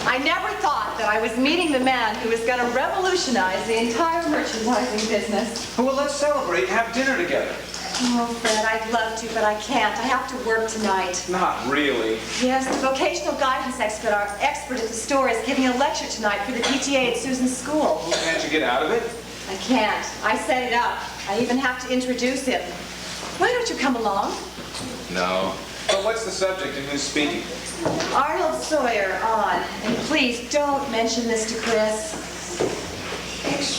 I never thought that I was meeting the man who was going to revolutionize the entire merchandising business. Well, let's celebrate and have dinner together. Oh, Fred, I'd love to, but I can't. I have to work tonight. Not really. Yes, the vocational guidance expert at the store is giving a lecture tonight for the PTA at Susan's school. Well, can't you get out of it? I can't. I set it up. I even have to introduce him. Why don't you come along? No. But what's the subject and who's speaking? Arnold Sawyer on. And please don't mention this to Chris.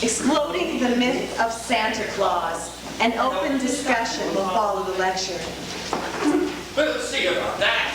Exploding the myth of Santa Claus. An open discussion will follow the lecture. We'll see about that.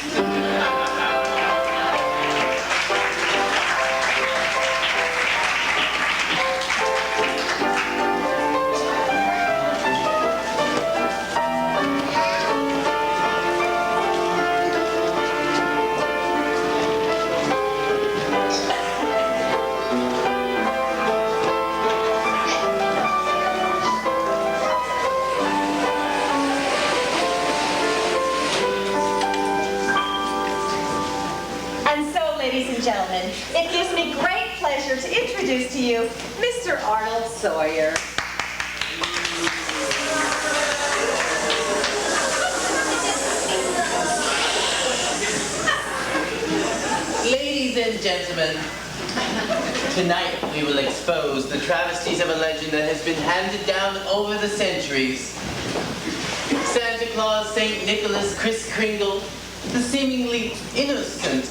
Ladies and gentlemen, it gives me great pleasure to introduce to you Mr. Arnold Sawyer. Ladies and gentlemen, tonight we will expose the travesties of a legend that has been handed down over the centuries. Santa Claus, St. Nicholas, Kris Kringle, the seemingly innocent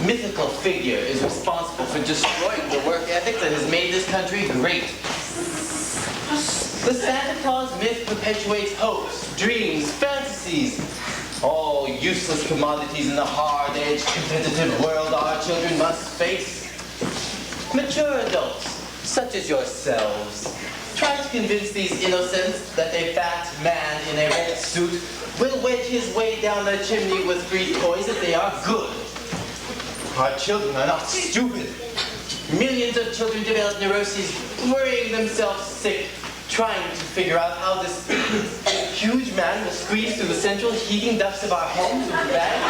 mythical figure is responsible for destroying the work ethic that has made this country great. The Santa Claus myth perpetuates hopes, dreams, fantasies, all useless commodities in the hard-edged, competitive world our children must face. Mature adults, such as yourselves, try to convince these innocents that a fat man in a red suit will wedge his way down the chimney with free toys if they are good. Our children are not stupid. Millions of children develop neuroses, worrying themselves sick, trying to figure out how this huge man will squeeze through the central heating ducts of our homes with bags.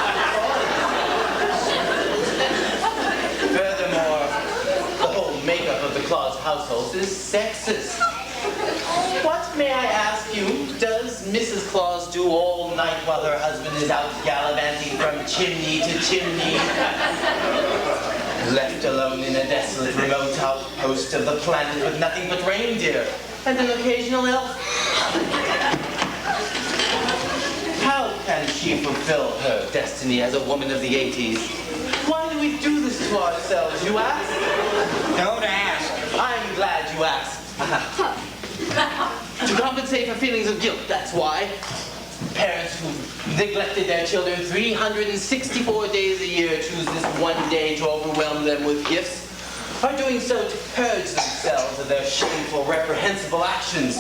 Furthermore, the whole makeup of the Claus household is sexist. What, may I ask you, does Mrs. Claus do all night while her husband is out gallivanting from chimney to chimney? Left alone in a desolate remote outpost of the planet with nothing but reindeer and an occasional elf? How can she fulfill her destiny as a woman of the 80s? Why do we do this to ourselves, you ask? Don't ask. I'm glad you asked. To compensate for feelings of guilt, that's why. Parents who neglected their children 364 days a year choose this one day to overwhelm them with gifts. are doing so to purge themselves of their shameful, reprehensible actions.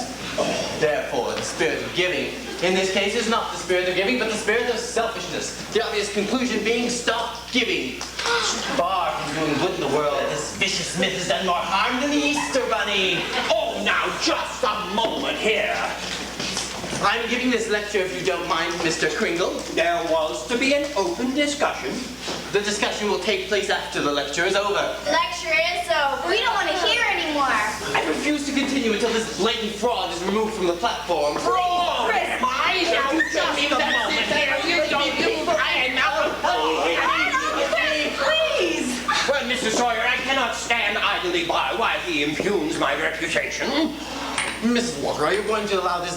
Therefore, the spirit of giving, in this case, is not the spirit of giving, but the spirit of selfishness. The obvious conclusion being, stop giving. Far from doing good in the world, this vicious myth has done more harm than the Easter Bunny. Oh, now, just a moment here. I'm giving this lecture, if you don't mind, Mr. Kringle. There was to be an open discussion. The discussion will take place after the lecture is over. Lecture is over. We don't want to hear anymore. I refuse to continue until this blatant fraud is removed from the platform. Oh, Chris, Please! Well, Mr. Sawyer, I cannot stand idly by while he impugns my reputation. Mrs. Walker, are you going to allow this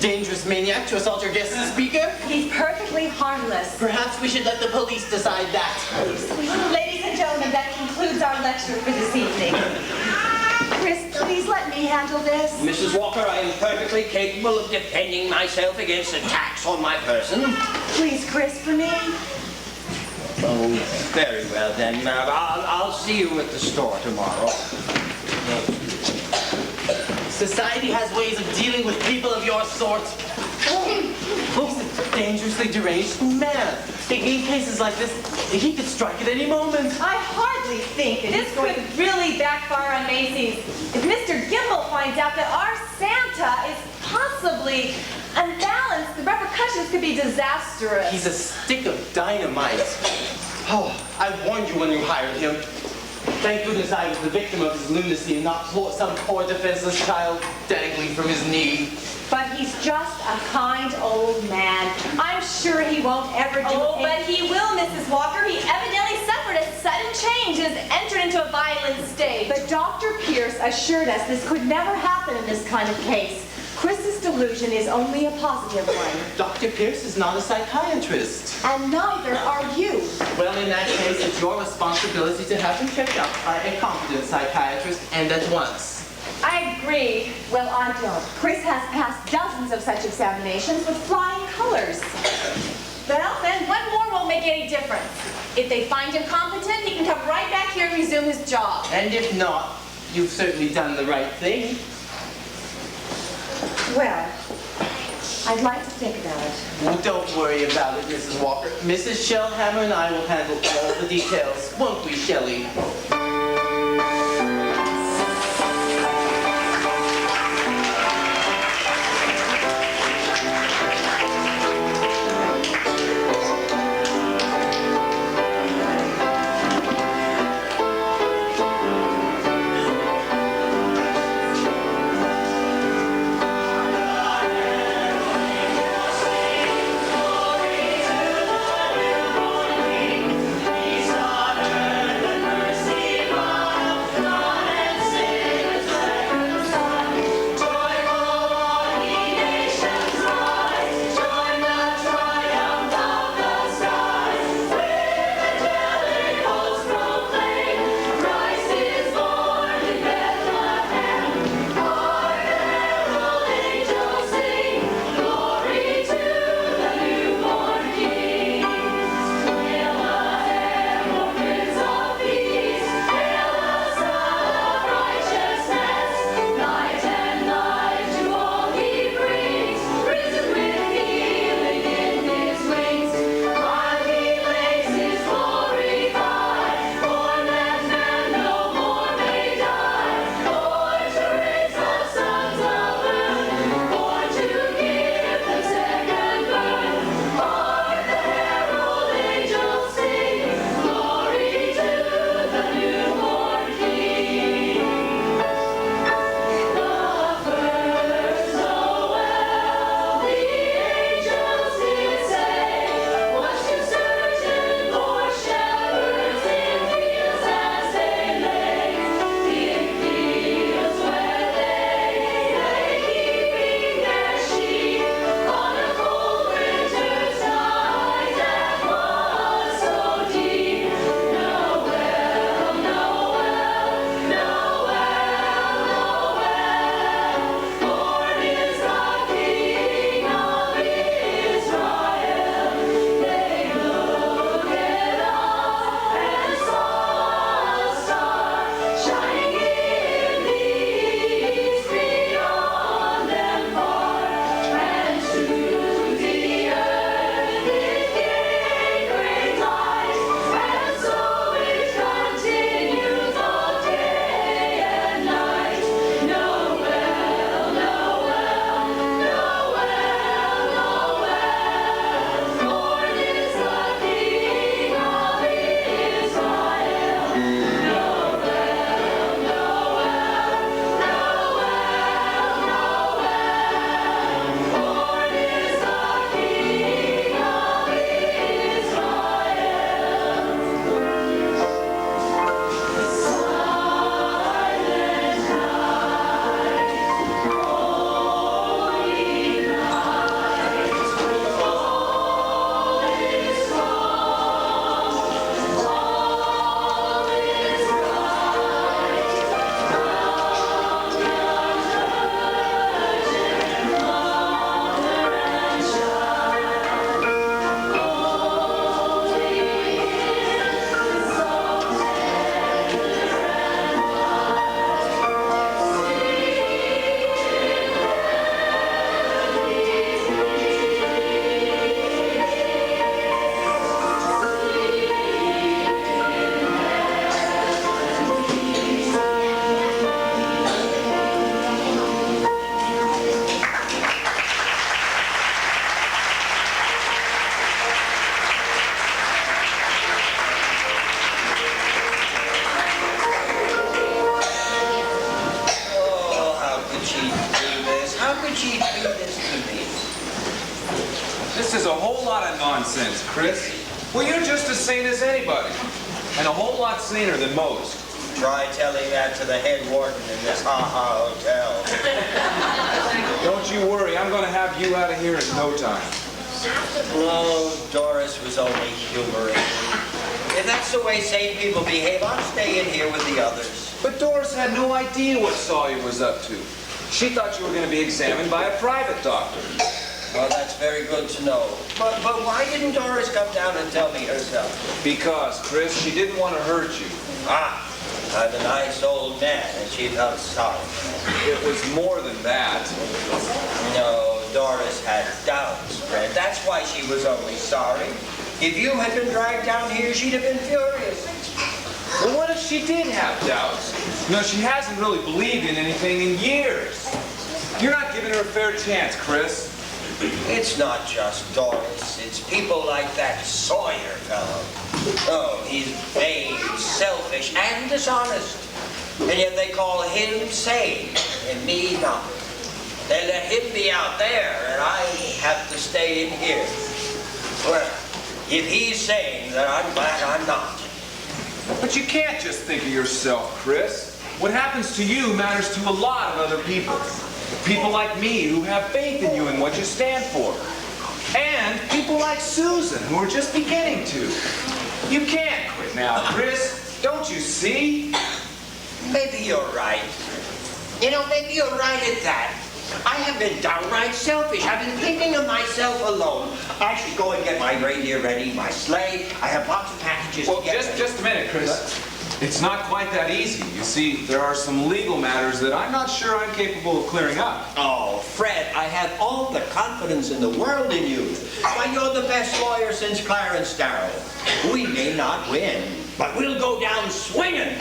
dangerous maniac to assault your guest speaker? He's perfectly harmless. Perhaps we should let the police decide that. Ladies and gentlemen, that concludes our lecture for this evening. Chris, please let me handle this. Mrs. Walker, I am perfectly capable of defending myself against attacks on my person. Please, Chris, for me. Oh, very well then. I'll see you at the store tomorrow. Society has ways of dealing with people of your sort. He's a dangerously deranged man. In cases like this, he could strike at any moment. I hardly think that This could really backfire on Macy's. If Mr. Gimble finds out that our Santa is possibly unbalanced, the repercussions could be disastrous. He's a stick of dynamite. Oh, I warned you when you hired him. Thank goodness I was the victim of his lunacy and not some poor defenseless child dangling from his knee. But he's just a kind old man. I'm sure he won't ever do Oh, but he will, Mrs. Walker. He evidently suffered a sudden change and has entered into a violent state. But Dr. Pierce assured us this could never happen in this kind of case. Chris's delusion is only a positive one. Dr. Pierce is not a psychiatrist. And neither are you. Well, in that case, it's your responsibility to have him checked out by a competent psychiatrist, and at once. I agree. Well, I don't. Chris has passed dozens of such examinations with flying colors. Well, then one more won't make any difference. If they find him competent, he can come right back here and resume his job. And if not, you've certainly done the right thing. Well, I'd like to think about it. Well, don't worry about it, Mrs. Walker. Mrs. Shellhammer and I will handle all the details, won't we, Shelley? Chris. Well, you're just as sane as anybody. And a whole lot saner than most. Try telling that to the head warden in this ha-ha hotel. Don't you worry, I'm going to have you out of here in no time. Oh, Doris was only humoring me. If that's the way sane people behave, I'll stay in here with the others. But Doris had no idea what Sawyer was up to. She thought you were going to be examined by a private doctor. Well, that's very good to know. But why didn't Doris come down and tell me herself? Because, Chris, she didn't want to hurt you. Ah, I'm a nice old man, and she felt sorry. It was more than that. No, Doris had doubts, Fred. That's why she was only sorry. If you had been dragged down here, she'd have been furious. Well, what if she did have doubts? No, she hasn't really believed in anything in years. You're not giving her a fair chance, Chris. It's not just Doris. It's people like that Sawyer fellow. Oh, he's vain, selfish, and dishonest. And yet they call him sane, and me not. They let him be out there, and I have to stay in here. Well, if he's sane, then I'm glad I'm not. But you can't just think of yourself, Chris. What happens to you matters to a lot of other people. People like me who have faith in you and what you stand for. And people like Susan who are just beginning to. You can't quit now, Chris. Don't you see? Maybe you're right. You know, maybe you're right at that. I have been downright selfish. I've been thinking of myself alone. I should go and get my reindeer ready, my sleigh. I have lots of packages to get. Well, just a minute, Chris. It's not quite that easy. You see, there are some legal matters that I'm not sure I'm capable of clearing up. Oh, Fred, I have all the confidence in the world in you. Why, you're the best lawyer since Clarence Darrow. We may not win, but we'll go down swinging.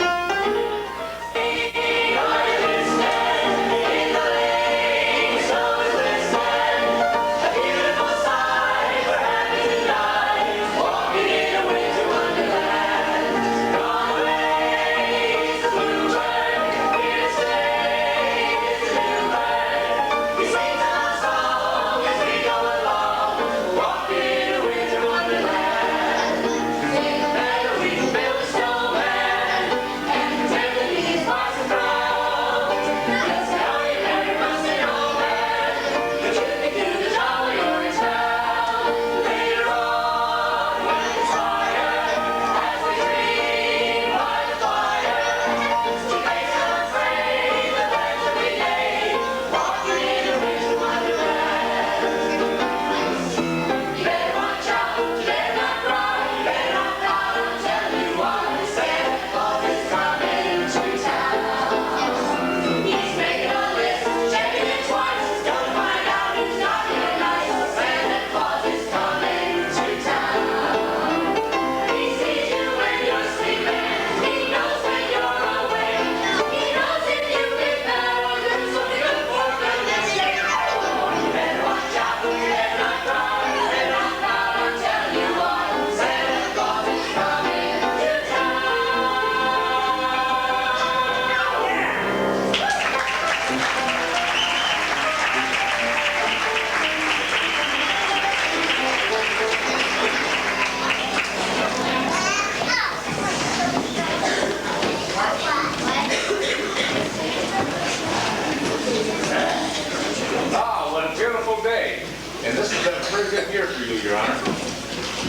And this has been a pretty good year for you, Your Honor.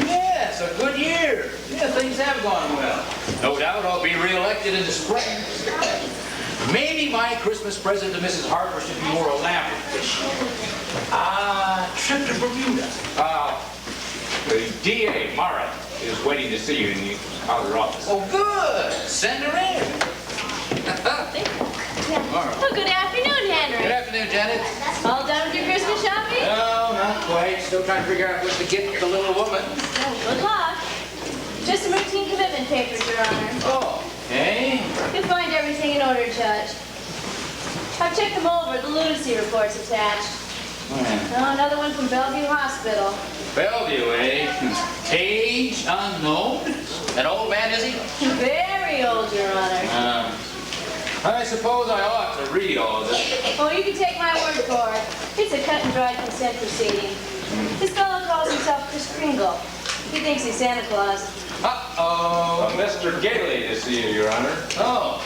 Yes, a good year. Yeah, things have gone well. No doubt I'll be reelected in the spring. Maybe my Christmas present to Mrs. Harper should be more elaborate this year. Trip to Bermuda. The DA, Mara, is waiting to see you in the outer office. Oh, good. Send her in. Well, good afternoon, Henry. Good afternoon, Janet. All done with your Christmas shopping? No, not quite. Still trying to figure out what to get the little woman. Well, good luck. Just some routine commitment papers, Your Honor. Oh, okay. You'll find everything in order, Judge. I've checked them over. The lunacy report's attached. Oh, another one from Bellevue Hospital. Bellevue, eh? Age unknown? An old man, is he? Very old, Your Honor. I suppose I ought to read all of this. Oh, you can take my word for it. It's a cut and dried consent proceeding. This fellow calls himself Chris Kringle. He thinks he's Santa Claus. Uh-oh. Mr. Gailey to see you, Your Honor. Oh.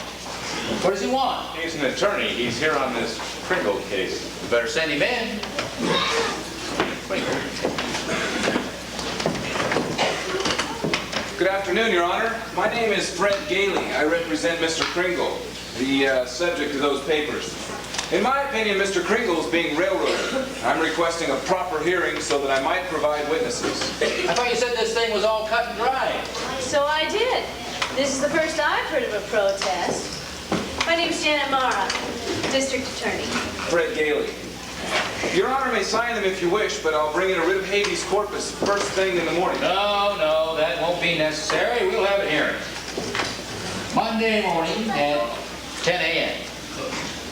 What does he want? He's an attorney. He's here on this Kringle case. You better send him in. Good afternoon, Your Honor. My name is Fred Gailey. I represent Mr. Kringle, the subject of those papers. In my opinion, Mr. Kringle is being railroaded. I'm requesting a proper hearing so that I might provide witnesses. I thought you said this thing was all cut and dry. So I did. This is the first I've heard of a protest. My name's Janet Mara, District Attorney. Fred Gailey. Your Honor may sign them if you wish, but I'll bring in a writ of habeas corpus first thing in the morning. No, that won't be necessary. We'll have it hearing. Monday morning at 10 a.m.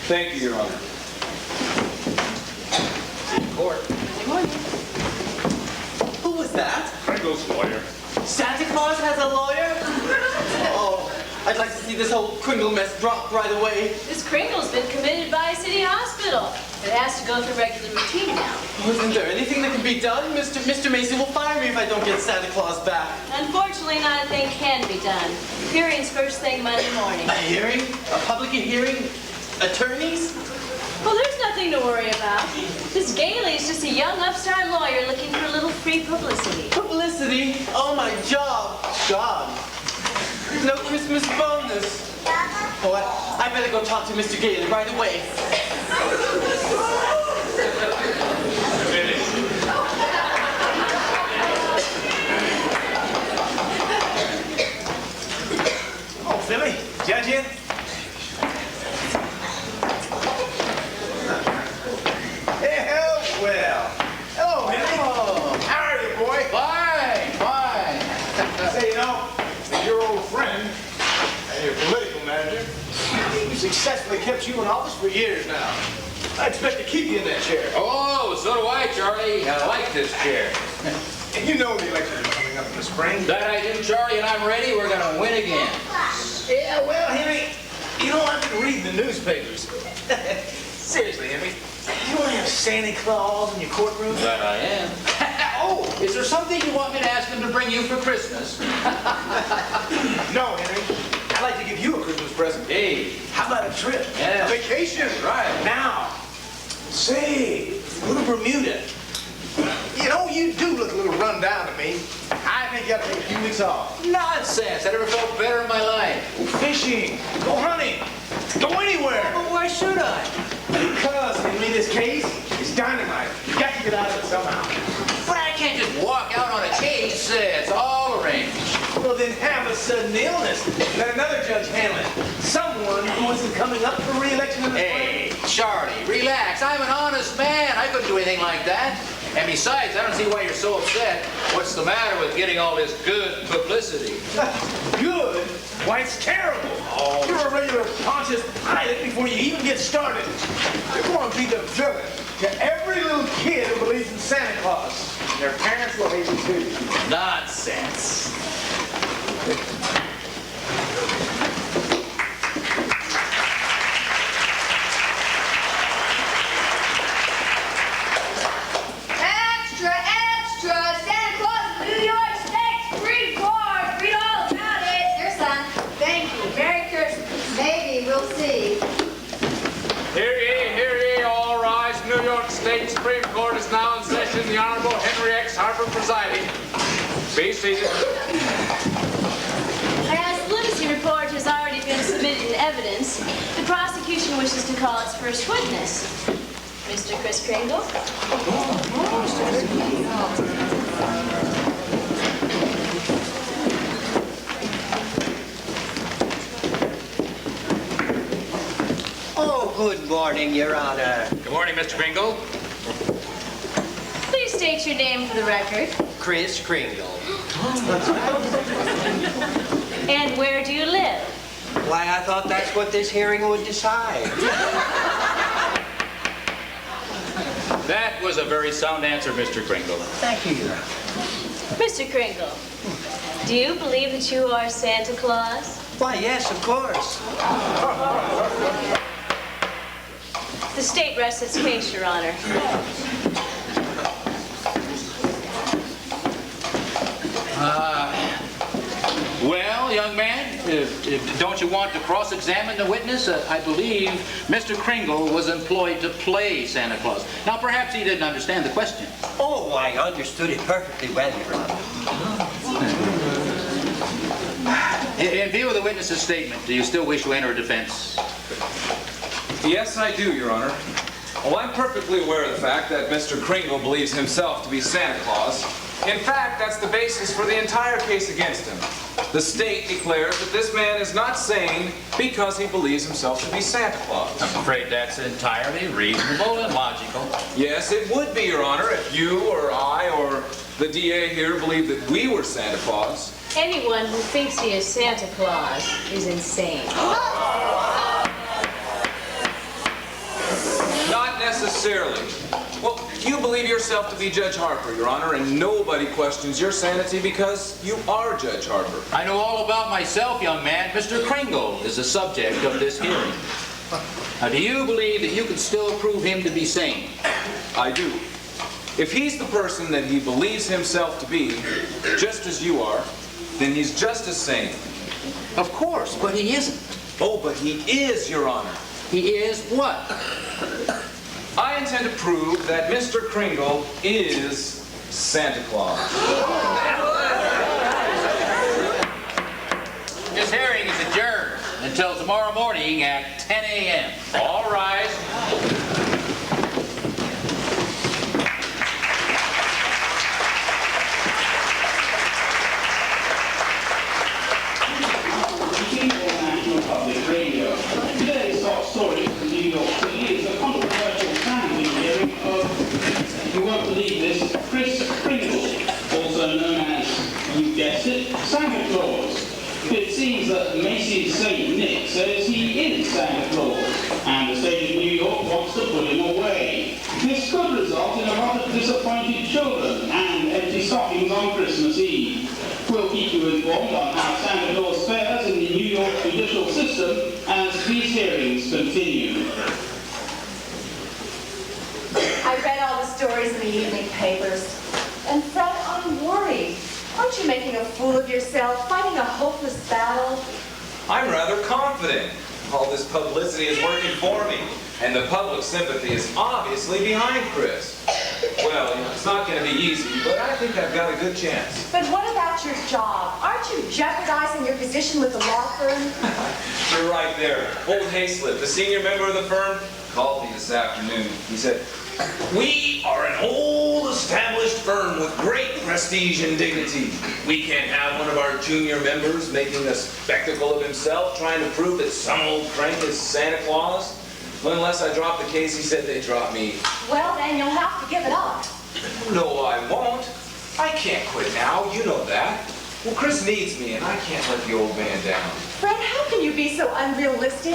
Thank you, Your Honor. Court. Who was that? Kringle's lawyer. Santa Claus has a lawyer? Oh, I'd like to see this whole Kringle mess dropped right away. This Kringle's been committed by a city hospital. It has to go through regular routine now. Oh, isn't there anything that can be done? Mr. Macy will fire me if I don't get Santa Claus back. Unfortunately, not a thing can be done. Hearing's first thing Monday morning. A hearing? A public hearing? Attorneys? Well, there's nothing to worry about. This Gailey is just a young upstart lawyer looking for a little free publicity. Publicity? Oh, my job. God. No Christmas bonus. Oh, I better go talk to Mr. Gailey right away. Oh, Philly, Judge in? Well. Hello, Henry. Oh. How are you, boy? Fine. Say, you know, that your old friend and your political manager, he successfully kept you in office for years now. I expect to keep you in that chair. Oh, so do I, Charlie. I like this chair. And you know the election is coming up in the spring. That I do, Charlie, and I'm ready. We're going to win again. Yeah, well, Henry, you know, I've been reading the newspapers. Seriously, Henry, you don't have Santa Claus in your courtroom? That I am. Oh, is there something you want me to ask him to bring you for Christmas? No, Henry. I'd like to give you a Christmas present. Hey. How about a trip? Yeah. Vacation. Right. Now, say, a little Bermuda. You know, you do look a little run down to me. I think you ought to take a few weeks off. Nonsense. I never felt better in my life. Fishing. Go hunting. Go anywhere. But why should I? Because, Henry, this case is dynamite. You got to get out of it somehow. But I can't just walk out on a case. It's all arranged. Well, then have a sudden illness. Let another judge handle it. Someone who isn't coming up for re-election in the Hey, Charlie, relax. I'm an honest man. I couldn't do anything like that. And besides, I don't see why you're so upset. What's the matter with getting all this good publicity? Good? Why, it's terrible. Oh. You're a regular Pontius Pilate before you even get started. You're going to be the villain to every little kid who believes in Santa Claus. And their parents will hate you too. Nonsense. Extra, extra! Santa Claus of New York State! Read more! Read all about it! Here, son. Thank you. Merry Christmas. Maybe. We'll see. Hear ye, all rise. New York State Supreme Court is now in session. The Honorable Henry X. Harper presiding. Be seated. As the lunacy report has already been submitted in evidence, the prosecution wishes to call its first witness. Mr. Chris Kringle. Oh, good morning, Your Honor. Good morning, Mr. Kringle. Please state your name for the record. Chris Kringle. And where do you live? Why, I thought that's what this hearing would decide. That was a very sound answer, Mr. Kringle. Thank you, Your Honor. Mr. Kringle, do you believe that you are Santa Claus? Why, yes, of course. The state rests its case, Your Honor. Well, young man, don't you want to cross-examine the witness? I believe Mr. Kringle was employed to play Santa Claus. Now, perhaps he didn't understand the question. Oh, I understood it perfectly well, Your Honor. In view of the witness's statement, do you still wish to enter a defense? Yes, I do, Your Honor. Well, I'm perfectly aware of the fact that Mr. Kringle believes himself to be Santa Claus. In fact, that's the basis for the entire case against him. The state declares that this man is not sane because he believes himself to be Santa Claus. I'm afraid that's entirely reasonable and logical. Yes, it would be, Your Honor, if you or I or the DA here believed that we were Santa Claus. Anyone who thinks he is Santa Claus is insane. Not necessarily. Well, you believe yourself to be Judge Harper, Your Honor, and nobody questions your sanity because you are Judge Harper. I know all about myself, young man. Mr. Kringle is the subject of this hearing. Now, do you believe that you can still prove him to be sane? I do. If he's the person that he believes himself to be, just as you are, then he's just as sane. Of course, but he isn't. Oh, but he is, Your Honor. He is what? I intend to prove that Mr. Kringle is Santa Claus. This hearing is adjourned until tomorrow morning at 10 a.m. All rise. Public Radio. Today's top story from New York City is a controversial family hearing of, you won't believe this, Chris Kringle, also known as, you guessed it, Santa Claus. It seems that Macy's St. Nick says he is Santa Claus, and the state of New York wants to put him away. This could result in a lot of disappointed children and empty stockings on Christmas Eve. We'll keep you informed on how Santa Claus fares in the New York judicial system as these hearings continue. I read all the stories in the evening papers. And Fred, I'm worried. Aren't you making a fool of yourself, fighting a hopeless battle? I'm rather confident. All this publicity is working for me, and the public sympathy is obviously behind Chris. Well, it's not going to be easy, but I think I've got a good chance. But what about your job? Aren't you jeopardizing your position with the law firm? You're right there. Old Hayslip, the senior member of the firm, called me this afternoon. He said, "We are an old established firm with great prestige and dignity. We can't have one of our junior members making a spectacle of himself, trying to prove that some old crank is Santa Claus. Well, unless I drop the case, he said they'd drop me." Well, then you'll have to give it up. No, I won't. I can't quit now, you know that. Well, Chris needs me, and I can't let the old man down. Fred, how can you be so unrealistic?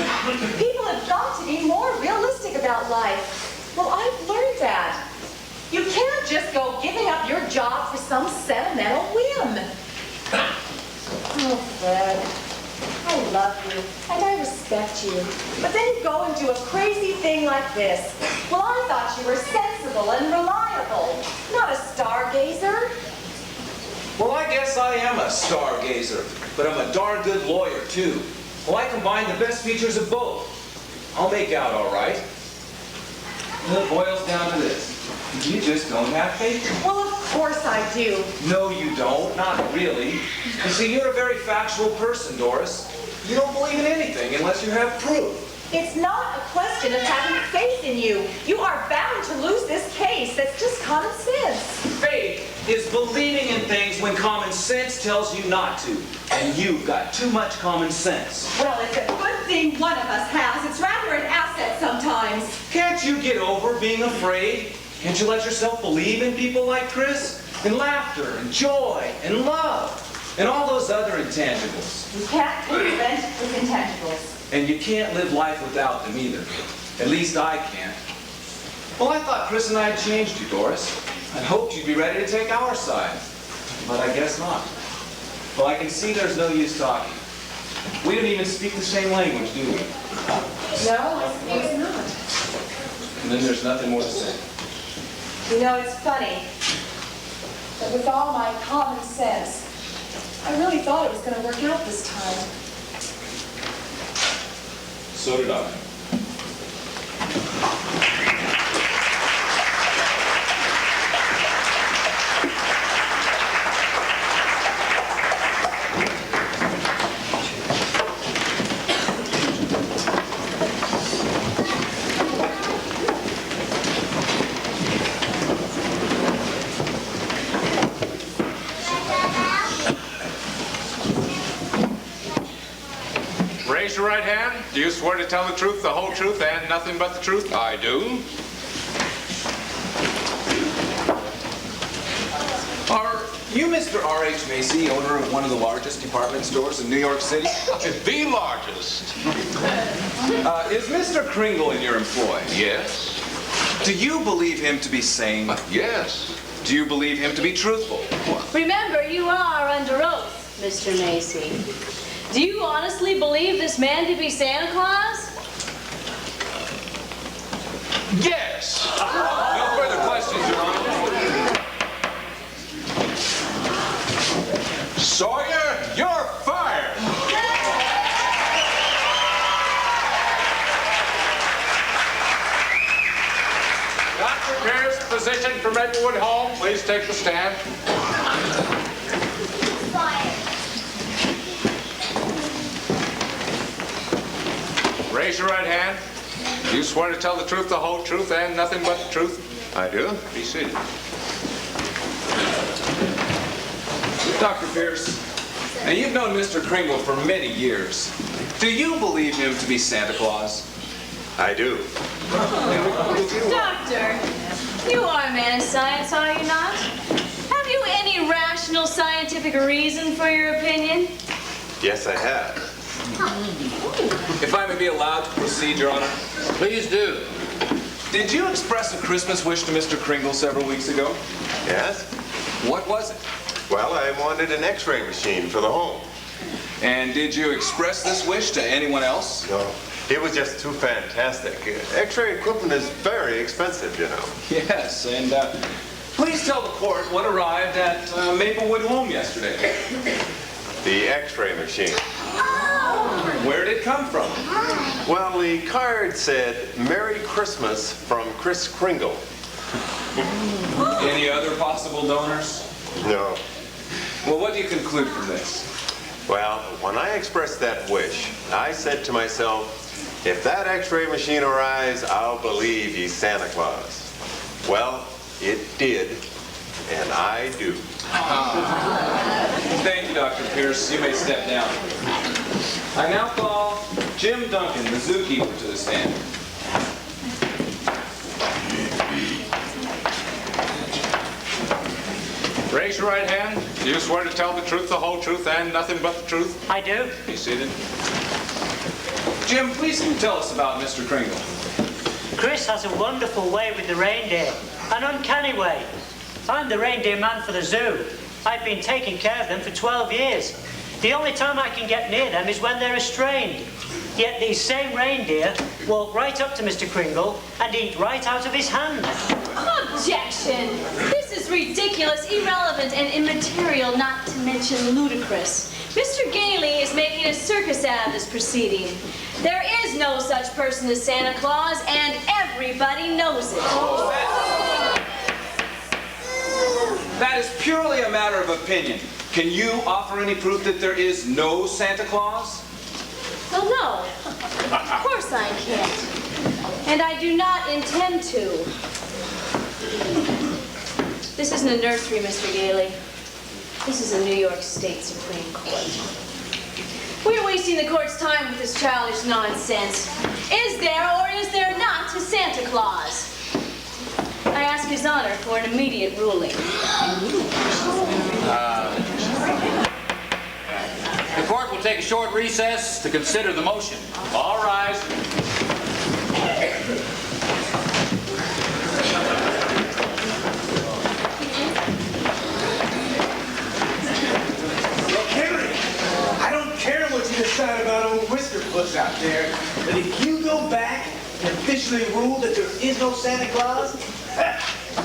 People have got to be more realistic about life. Well, I've learned that. You can't just go giving up your job for some sentimental whim. Oh, Fred, I love you, and I respect you. But then you go and do a crazy thing like this. Well, I thought you were sensible and reliable, not a stargazer. Well, I guess I am a stargazer, but I'm a darn good lawyer, too. Well, I combine the best features of both. I'll make out all right. Well, it boils down to this. You just don't have faith in me. Well, of course I do. No, you don't. Not really. You see, you're a very factual person, Doris. You don't believe in anything unless you have proof. It's not a question of having faith in you. You are bound to lose this case. That's just common sense. Faith is believing in things when common sense tells you not to. And you've got too much common sense. Well, it's a good thing one of us has. It's rather an asset sometimes. Can't you get over being afraid? Can't you let yourself believe in people like Chris? In laughter and joy and love and all those other intangibles. You can't prevent with intangibles. And you can't live life without them either. At least I can't. Well, I thought Chris and I had changed you, Doris. I hoped you'd be ready to take our side. But I guess not. Well, I can see there's no use talking. We don't even speak the same language, do we? No, I suppose not. And then there's nothing more to say. You know, it's funny that with all my common sense, I really thought it was going to work out this time. So did I. Raise your right hand. Do you swear to tell the truth, the whole truth, and nothing but the truth? I do. Are you Mr. R.H. Macy, owner of one of the largest department stores in New York City? The largest. Is Mr. Kringle in your employ? Yes. Do you believe him to be sane? Yes. Do you believe him to be truthful? Remember, you are under oath, Mr. Macy. Do you honestly believe this man to be Santa Claus? Yes. No further questions, Your Honor. Sawyer, you're fired. Dr. Pierce, physician from Maplewood Home, please take the stand. Raise your right hand. Do you swear to tell the truth, the whole truth, and nothing but the truth? I do. Be seated. Dr. Pierce, now you've known Mr. Kringle for many years. Do you believe him to be Santa Claus? I do. Doctor, you are a man of science, are you not? Have you any rational scientific reason for your opinion? Yes, I have. If I may be allowed to proceed, Your Honor. Please do. Did you express a Christmas wish to Mr. Kringle several weeks ago? Yes? What was it? Well, I wanted an X-ray machine for the home. And did you express this wish to anyone else? No. It was just too fantastic. X-ray equipment is very expensive, you know. Yes, and please tell the court what arrived at Maplewood Home yesterday. The X-ray machine. Where did it come from? Well, the card said, "Merry Christmas from Kris Kringle." Any other possible donors? No. Well, what do you conclude from this? Well, when I expressed that wish, I said to myself, if that X-ray machine arrives, I'll believe he's Santa Claus. Well, it did, and I do. Thank you, Dr. Pierce. You may step down. I now call Jim Duncan, the zookeeper, to the stand. Raise your right hand. Do you swear to tell the truth, the whole truth, and nothing but the truth? I do. Be seated. Jim, please tell us about Mr. Kringle. Chris has a wonderful way with the reindeer, an uncanny way. I'm the reindeer man for the zoo. I've been taking care of them for 12 years. The only time I can get near them is when they're restrained. Yet these same reindeer walk right up to Mr. Kringle and eat right out of his hand. Objection! This is ridiculous, irrelevant, and immaterial, not to mention ludicrous. Mr. Gailey is making a circus out of this proceeding. There is no such person as Santa Claus, and everybody knows it. That is purely a matter of opinion. Can you offer any proof that there is no Santa Claus? Well, no. Of course I can't. And I do not intend to. This isn't a nursery, Mr. Gailey. This is a New York State Supreme Court. We're wasting the court's time with this childish nonsense. Is there or is there not a Santa Claus? I ask His Honor for an immediate ruling. The court will take a short recess to consider the motion. All rise. Look, Henry, I don't care what you decide about old Whiskerpuss out there, but if you go back and officially rule that there is no Santa Claus,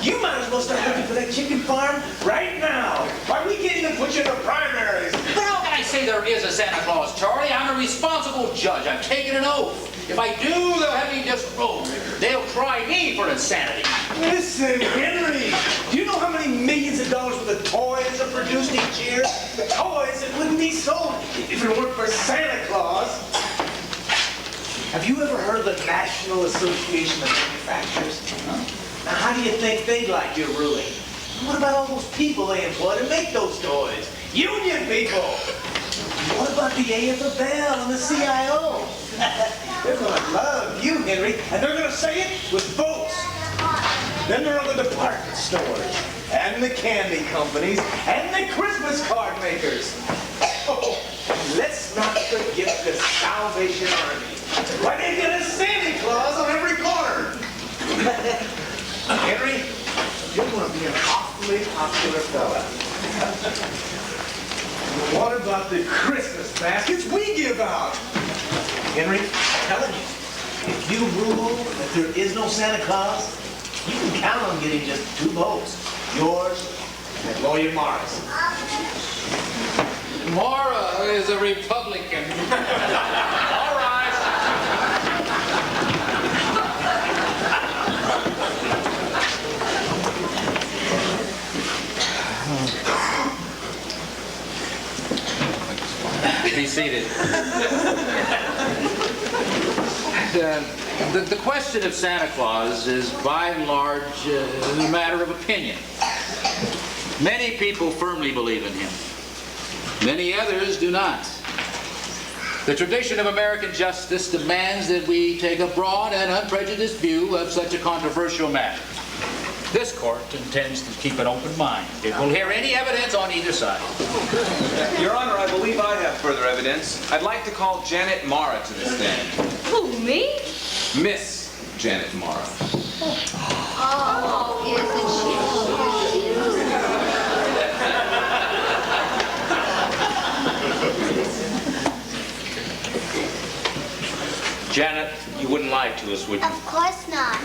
you might as well start looking for that chicken farm Right now. Why, we can't even put you in the primaries. But how can I say there is a Santa Claus, Charlie? I'm a responsible judge. I'm taking an oath. If I do, they'll have me disrobed. They'll try me for insanity. Listen, Henry, do you know how many millions of dollars worth of toys are produced each year? Toys that wouldn't be sold if it weren't for Santa Claus. Have you ever heard of the National Association of Manufacturers? Now, how do you think they'd like your ruling? What about all those people they employ to make those toys? Union people! What about the AFL and the CIO? They're gonna love you, Henry, and they're gonna say it with votes. Then there are the department stores, and the candy companies, and the Christmas card makers. Oh, let's not forget the Salvation Army. Why, they get a Santa Claus on every corner. Henry, you're gonna be an awfully popular fella. What about the Christmas baskets we give out? Henry, I'm telling you, if you rule that there is no Santa Claus, you can count on getting just 2 votes. Yours and Lawyer Morris. Mara is a Republican. All right. Be seated. The question of Santa Claus is, by and large, a matter of opinion. Many people firmly believe in him. Many others do not. The tradition of American justice demands that we take a broad and unprejudiced view of such a controversial matter. This court intends to keep an open mind. It will hear any evidence on either side. Your Honor, I believe I have further evidence. I'd like to call Janet Mara to the stand. Who, me? Miss Janet Mara. Oh, Janet, you wouldn't lie to us, would you? Of course not.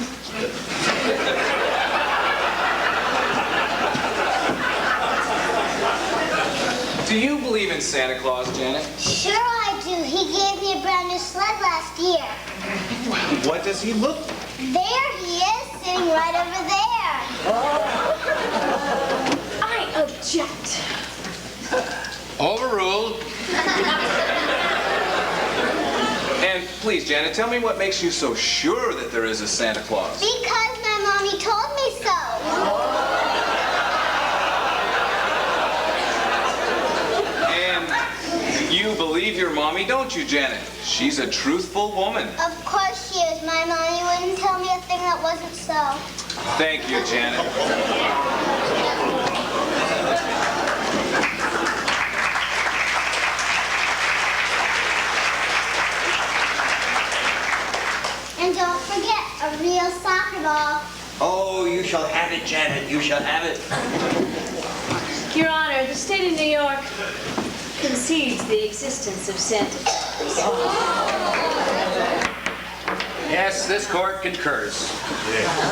Do you believe in Santa Claus, Janet? Sure I do. He gave me a brand new sled last year. What does he look like? There he is, sitting right over there. I object. Overruled. And please, Janet, tell me what makes you so sure that there is a Santa Claus? Because my mommy told me so. You believe your mommy, don't you, Janet? She's a truthful woman. Of course she is. My mommy wouldn't tell me a thing that wasn't so. Thank you, Janet. And don't forget, a real soccer ball. Oh, you shall have it, Janet. You shall have it. Your Honor, the state of New York concedes the existence of Santa Claus. Yes, this court concurs.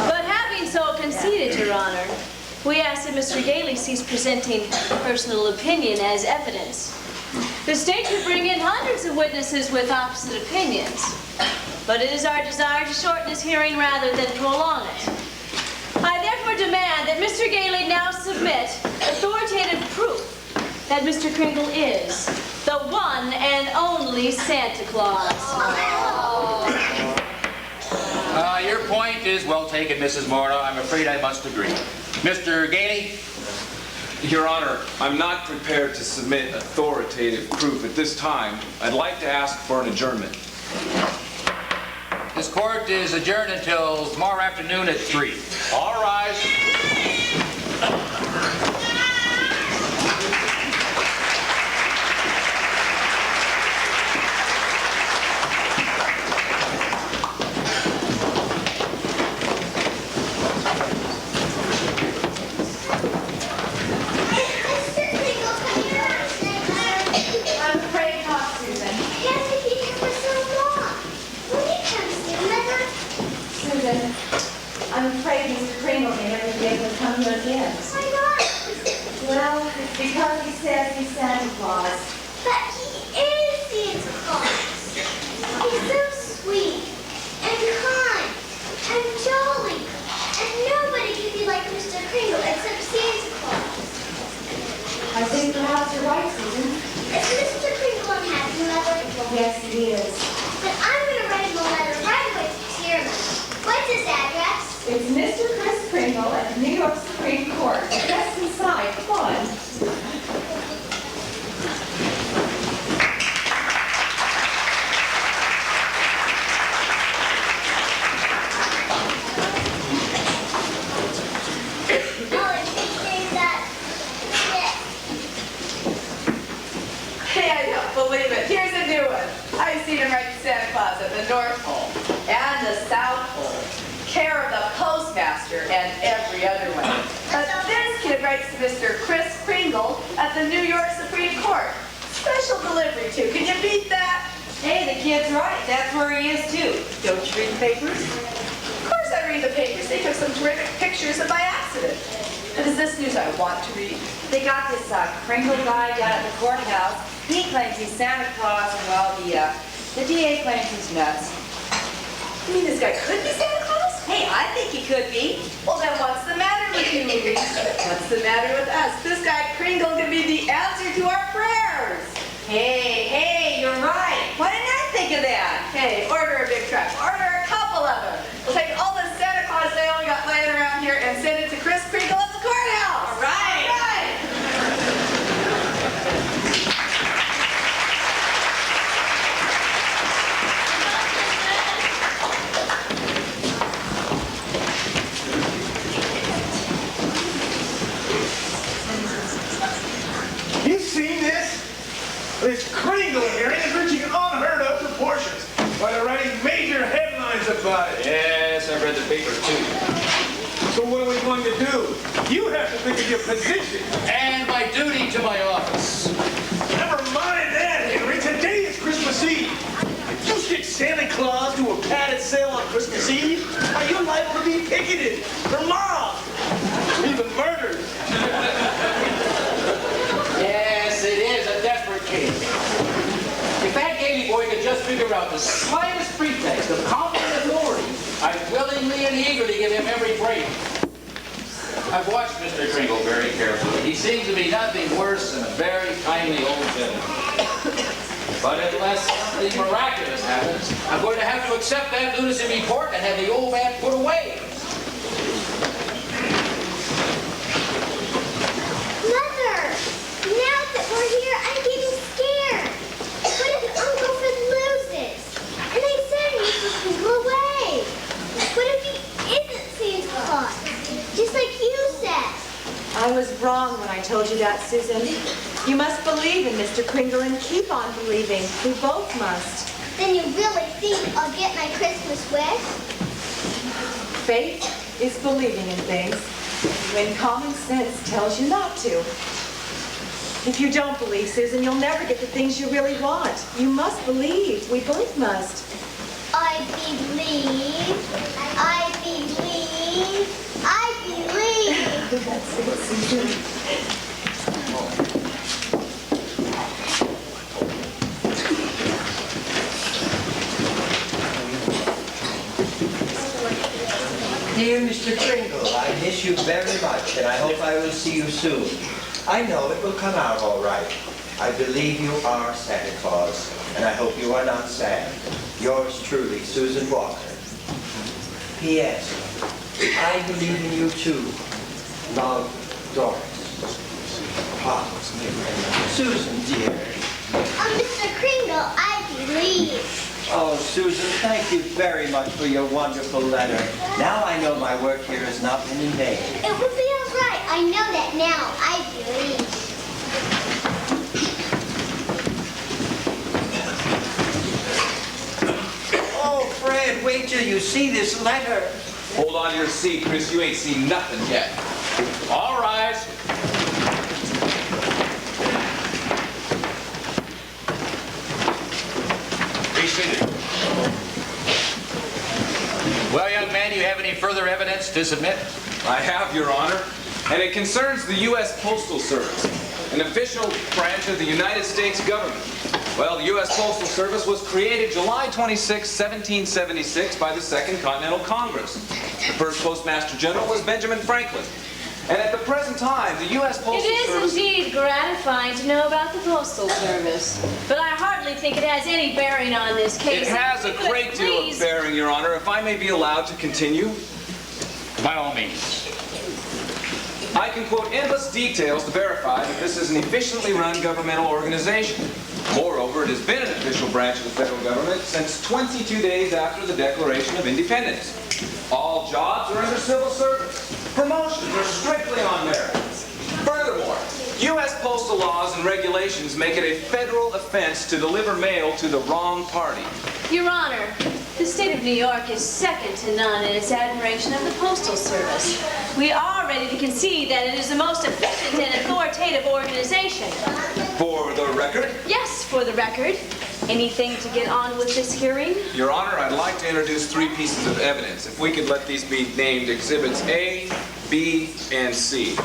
But having so conceded, Your Honor, we ask that Mr. Gailey cease presenting personal opinion as evidence. The state could bring in hundreds of witnesses with opposite opinions, but it is our desire to shorten this hearing rather than prolong it. I therefore demand that Mr. Gailey now submit authoritative proof that Mr. Kringle is the one and only Santa Claus. Your point is well taken, Mrs. Mora. I'm afraid I must agree. Mr. Gailey? Your Honor, I'm not prepared to submit authoritative proof at this time. I'd like to ask for an adjournment. This court is adjourned until tomorrow afternoon at 3. All rise. I'm afraid not, Susan. He hasn't been here for so long. When he comes, Susan. Susan, I'm afraid Mr. Kringle may never be Claus. But he is Santa Claus. He's so sweet and kind and jolly. And nobody can be like Mr. Kringle except Santa Claus. I think perhaps you're right, Susan. Is Mr. Kringle unhappy, Mother? Yes, he is. Then I'm going to write him a letter right away to Chairman. What's his address? It's Mr. Chris Kringle at the New York Supreme Court. Just inside. Come on. Hey, I don't believe it. Here's a new one. I've seen him write to Santa Claus at the North Pole and the South Pole, care of the postmaster and every other one. But this kid writes to Mr. Chris Kringle at the New York Supreme Court. Special delivery too. Can you beat that? Hey, the kid's right. That's where he is too. Don't you read the papers? Of course I read the papers. They took some terrific pictures of by accident. But is this news I want to read? They got this Kringle guy down at the courthouse. He claims he's Santa Claus, and well, the DA claims he's nuts. You mean this guy could be Santa Claus? Hey, I think he could be. Well, then what's the matter with you, Louise? What's the matter with us? This guy Kringle could be the answer to our prayers. Hey, you're right. Why didn't I think of that? Hey, order a big truck. Order a couple of them. We'll take all the Santa Claus mail we got laying around here and send it to Chris Kringle at the courthouse. All right. All right. You seen this? This Kringle hearing is reaching unheard of proportions. Why, they're writing major headlines about it. Yes, I read the papers too. So what are we going to do? You have to think of your position. And my duty to my office. Never mind that, Henry. Today is Christmas Eve. If you stick Santa Claus to a padded sale on Christmas Eve, you're liable to be picketed or mobbed, or even murdered. Yes, it is a desperate case. If that Gailey boy could just figure out the slightest pretext of competent authority, I'd willingly and eagerly give him every break. I've watched Mr. Kringle very carefully. He seems to be nothing worse than a very kindly old gentleman. But unless something miraculous happens, I'm going to have to accept that lunacy report and have the old man put away. Mother, now that we're here, I'm getting scared. What if Uncle Fred loses? And they send Mr. Kringle away? What if he isn't Santa Claus? Just like you said. I was wrong when I told you that, Susan. You must believe in Mr. Kringle and keep on believing. We both must. Then you really think I'll get my Christmas wish? Faith is believing in things when common sense tells you not to. If you don't believe, Susan, you'll never get the things you really want. You must believe. We both must. I believe. I believe. I believe. That's it, Susan. Dear Mr. Kringle, I miss you very much, and I hope I will see you soon. I know it will come out all right. I believe you are Santa Claus, and I hope you are not sad. Yours truly, Susan Walker. P.S. I believe in you too. Love, Doris. Susan, dear. Mr. Kringle, I believe. Oh, Susan, thank you very much for your wonderful letter. Now I know my work here has not been in vain. It will be all right. I know that now. I believe. Oh, Fred, wait till you see this letter. Hold on to your seat, Chris. You ain't seen nothing yet. All rise. Be seated. Well, young man, do you have any further evidence to submit? I have, Your Honor, and it concerns the U.S. Postal Service. an official branch of the United States government. Well, the U.S. Postal Service was created July 26, 1776 by the Second Continental Congress. The first Postmaster General was Benjamin Franklin. And at the present time, the U.S. Postal Service... It is indeed gratifying to know about the Postal Service, but I hardly think it has any bearing on this case. It has a great deal of bearing, Your Honor. If I may be allowed to continue. By all means. I can quote endless details to verify that this is an efficiently run governmental organization. Moreover, it has been an official branch of the federal government since 22 days after the Declaration of Independence. All jobs are under civil service. Promotions are strictly on merit. Furthermore, U.S. postal laws and regulations make it a federal offense to deliver mail to the wrong party. Your Honor, the state of New York is second to none in its admiration of the Postal Service. We are ready to concede that it is the most efficient and authoritative organization. For the record? Yes, for the record. Anything to get on with this hearing? Your Honor, I'd like to introduce 3 pieces of evidence. If we could let these be named Exhibits A, B, and C.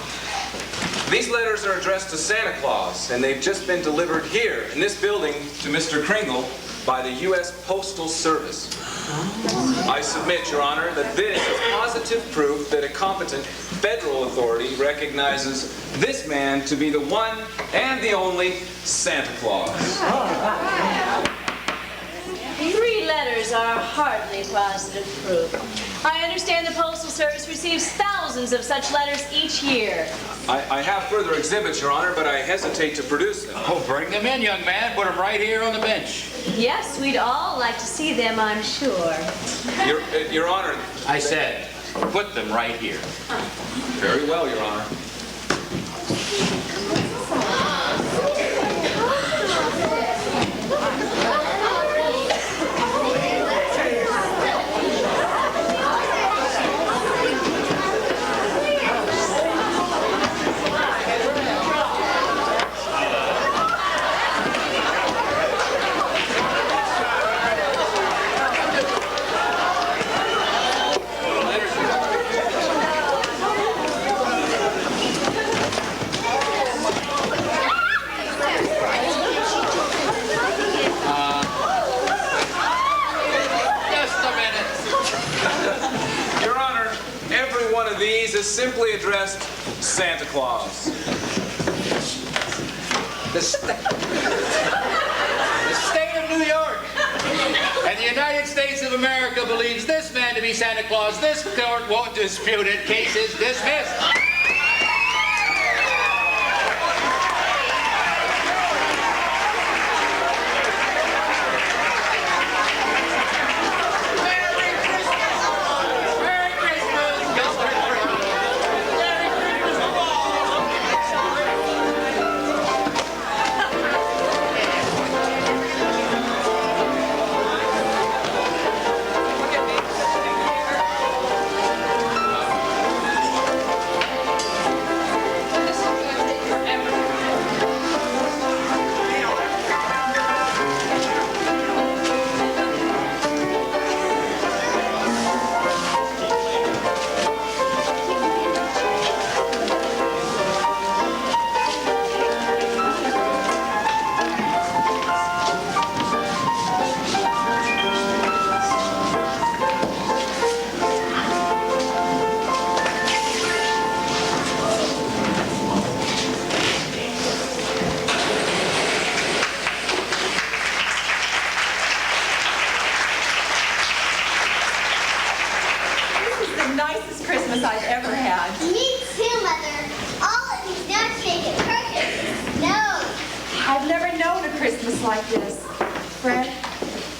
These letters are addressed to Santa Claus, and they've just been delivered here in this building to Mr. Kringle by the U.S. Postal Service. I submit, Your Honor, that this is positive proof that a competent federal authority recognizes this man to be the one and the only Santa Claus. 3 letters are hardly positive proof. I understand the Postal Service receives thousands of such letters each year. I have further exhibits, Your Honor, but I hesitate to produce them. Oh, bring them in, young man. Put them right here on the bench. Yes, we'd all like to see them, I'm sure. Your Honor. I said, put them right here. Very well, Your Honor. Is simply addressed Santa Claus. The state of New York and the United States of America believes this man to be Santa Claus. This court won't dispute it. Case is dismissed. I've ever had. Me too, Mother. All of these nuts make it perfect. No. I've never known a Christmas like this. Fred,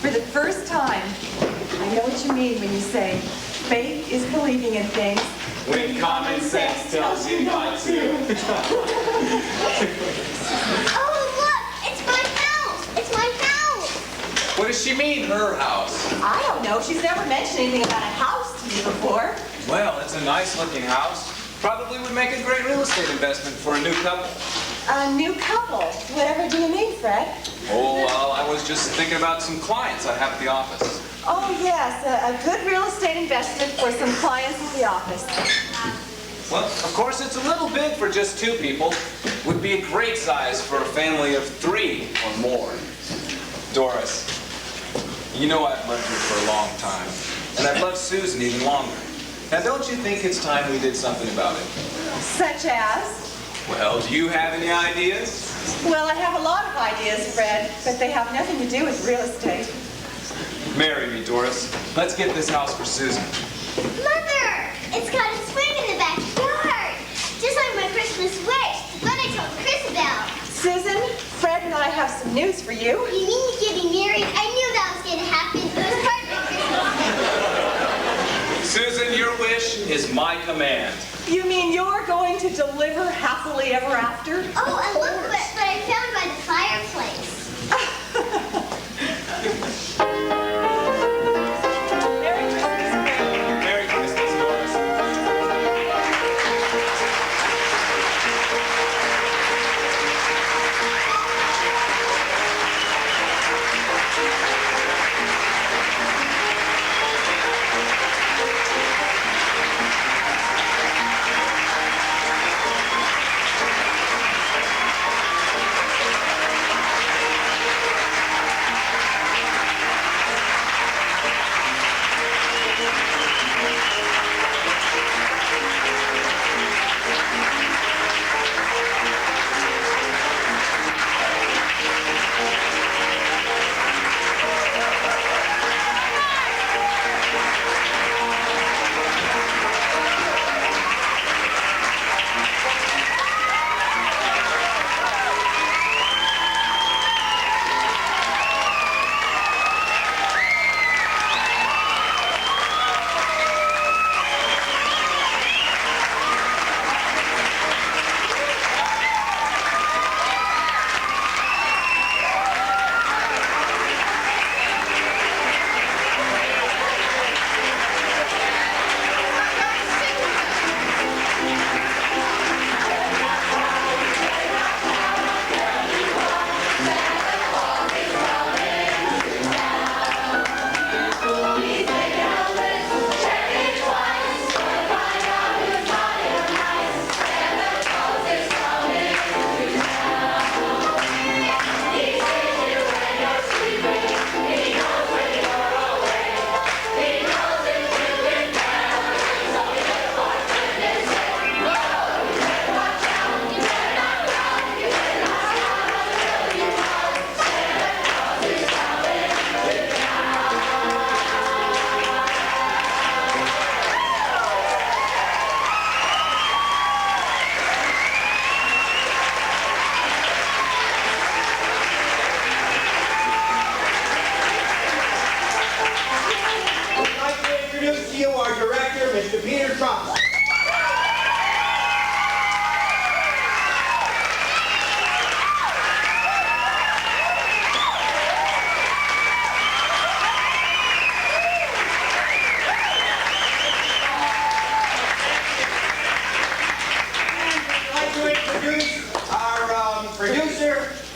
for the first time, I know what you mean when you say faith is believing in things when common sense tells you not to. Oh, look! It's my house! It's my house! What does she mean, her house? I don't know. She's never mentioned anything about a house to me before. Well, it's a nice-looking house. Probably would make a great real estate investment for a new couple. A new couple? Whatever do you mean, Fred? Oh, well, I was just thinking about some clients I have at the office. Oh, yes, a good real estate investment for some clients at the office. Well, of course, it's a little big for just 2 people, would be a great size for a family of 3 or more. Doris, you know I've loved you for a long time, and I've loved Susan even longer. Now, don't you think it's time we did something about it? Such as? Well, do you have any ideas? Well, I have a lot of ideas, Fred, but they have nothing to do with real estate. Marry me, Doris. Let's get this house for Susan. Mother, it's got a spring in the backyard, just like my Christmas wish, but I told Chris about. Susan, Fred and I have some news for you. You mean you're getting married? I knew that was going to happen. It was part of my Christmas. Susan, your wish is my command. You mean you're going to deliver happily ever after? Oh, and look what I found by the fireplace. Merry Christmas, Doris.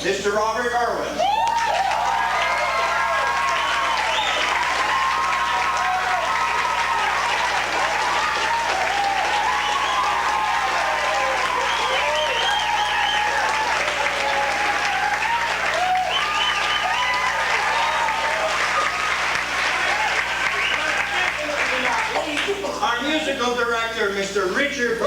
Mr. Robert Irwin. Our musical director, Mr. Richard.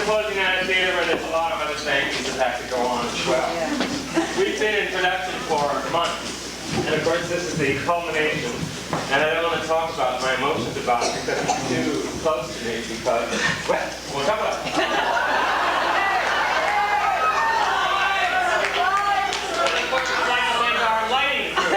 Closing out a theater where there's a lot of other things that have to go on as well. We've been in production for months, and of course this is the culmination, and I don't want to talk about my emotions about it because it's too close to me because, well, we'll talk about it. Our lighting crew.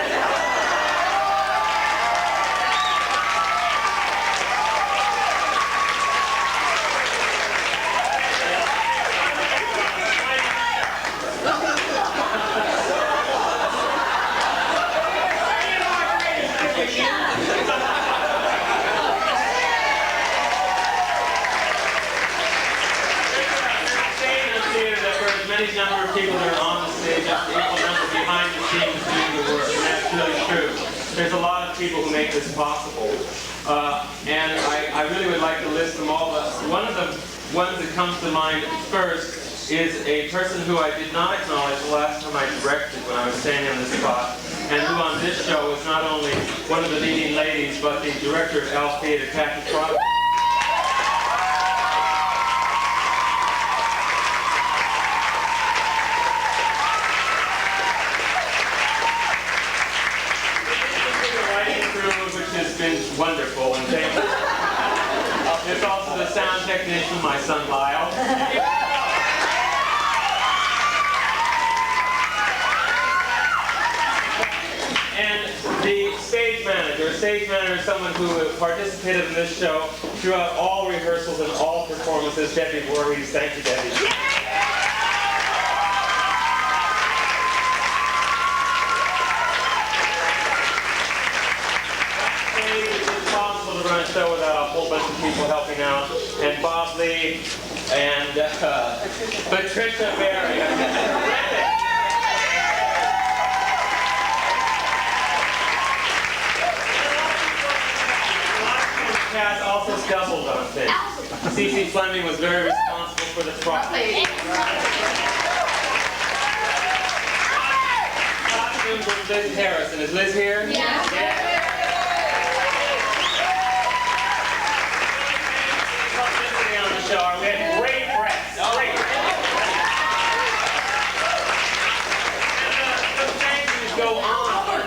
people who make this possible. And I really would like to list them all. One of the ones that comes to mind first is a person who I did not acknowledge the last time I directed when I was standing on this spot, and who on this show was not only one of the leading ladies, but the director of Alf Theater, Kathy Crosby. Which has been wonderful and famous. There's also the sound technician, my son Lyle. And the stage manager. A stage manager is someone who participated in this show throughout all rehearsals and all performances. Debbie Voorhees. Thank you, Debbie. To run a show without a whole bunch of people helping out, and Bob Lee and Patricia Berry. The cast also doubled on things. C.C. Fleming was very responsible for the prop. Costumes from Liz Harrison. Is Liz here? Yeah. We had great breaths. Great. And the thank yous go on. Albert.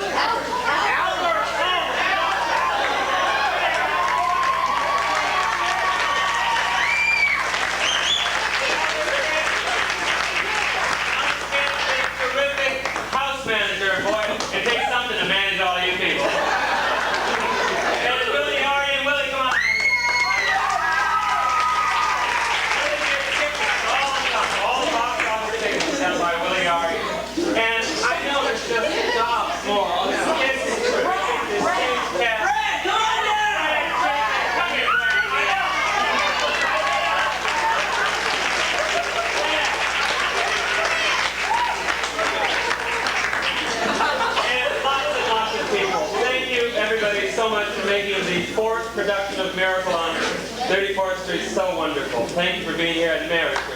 Terrific house manager. Boy, it takes something to manage all you people. And Willie, Ari, and Willie, come on. By Willie Ari. And I know there's just jobs more. This is terrific. This stage cast. Brad, come on down! Come here, Brad. And lots of people. Thank you, everybody, so much for making the 4th production of Miracle on 34th Street so wonderful. Thank you for being here, and Merry Christmas.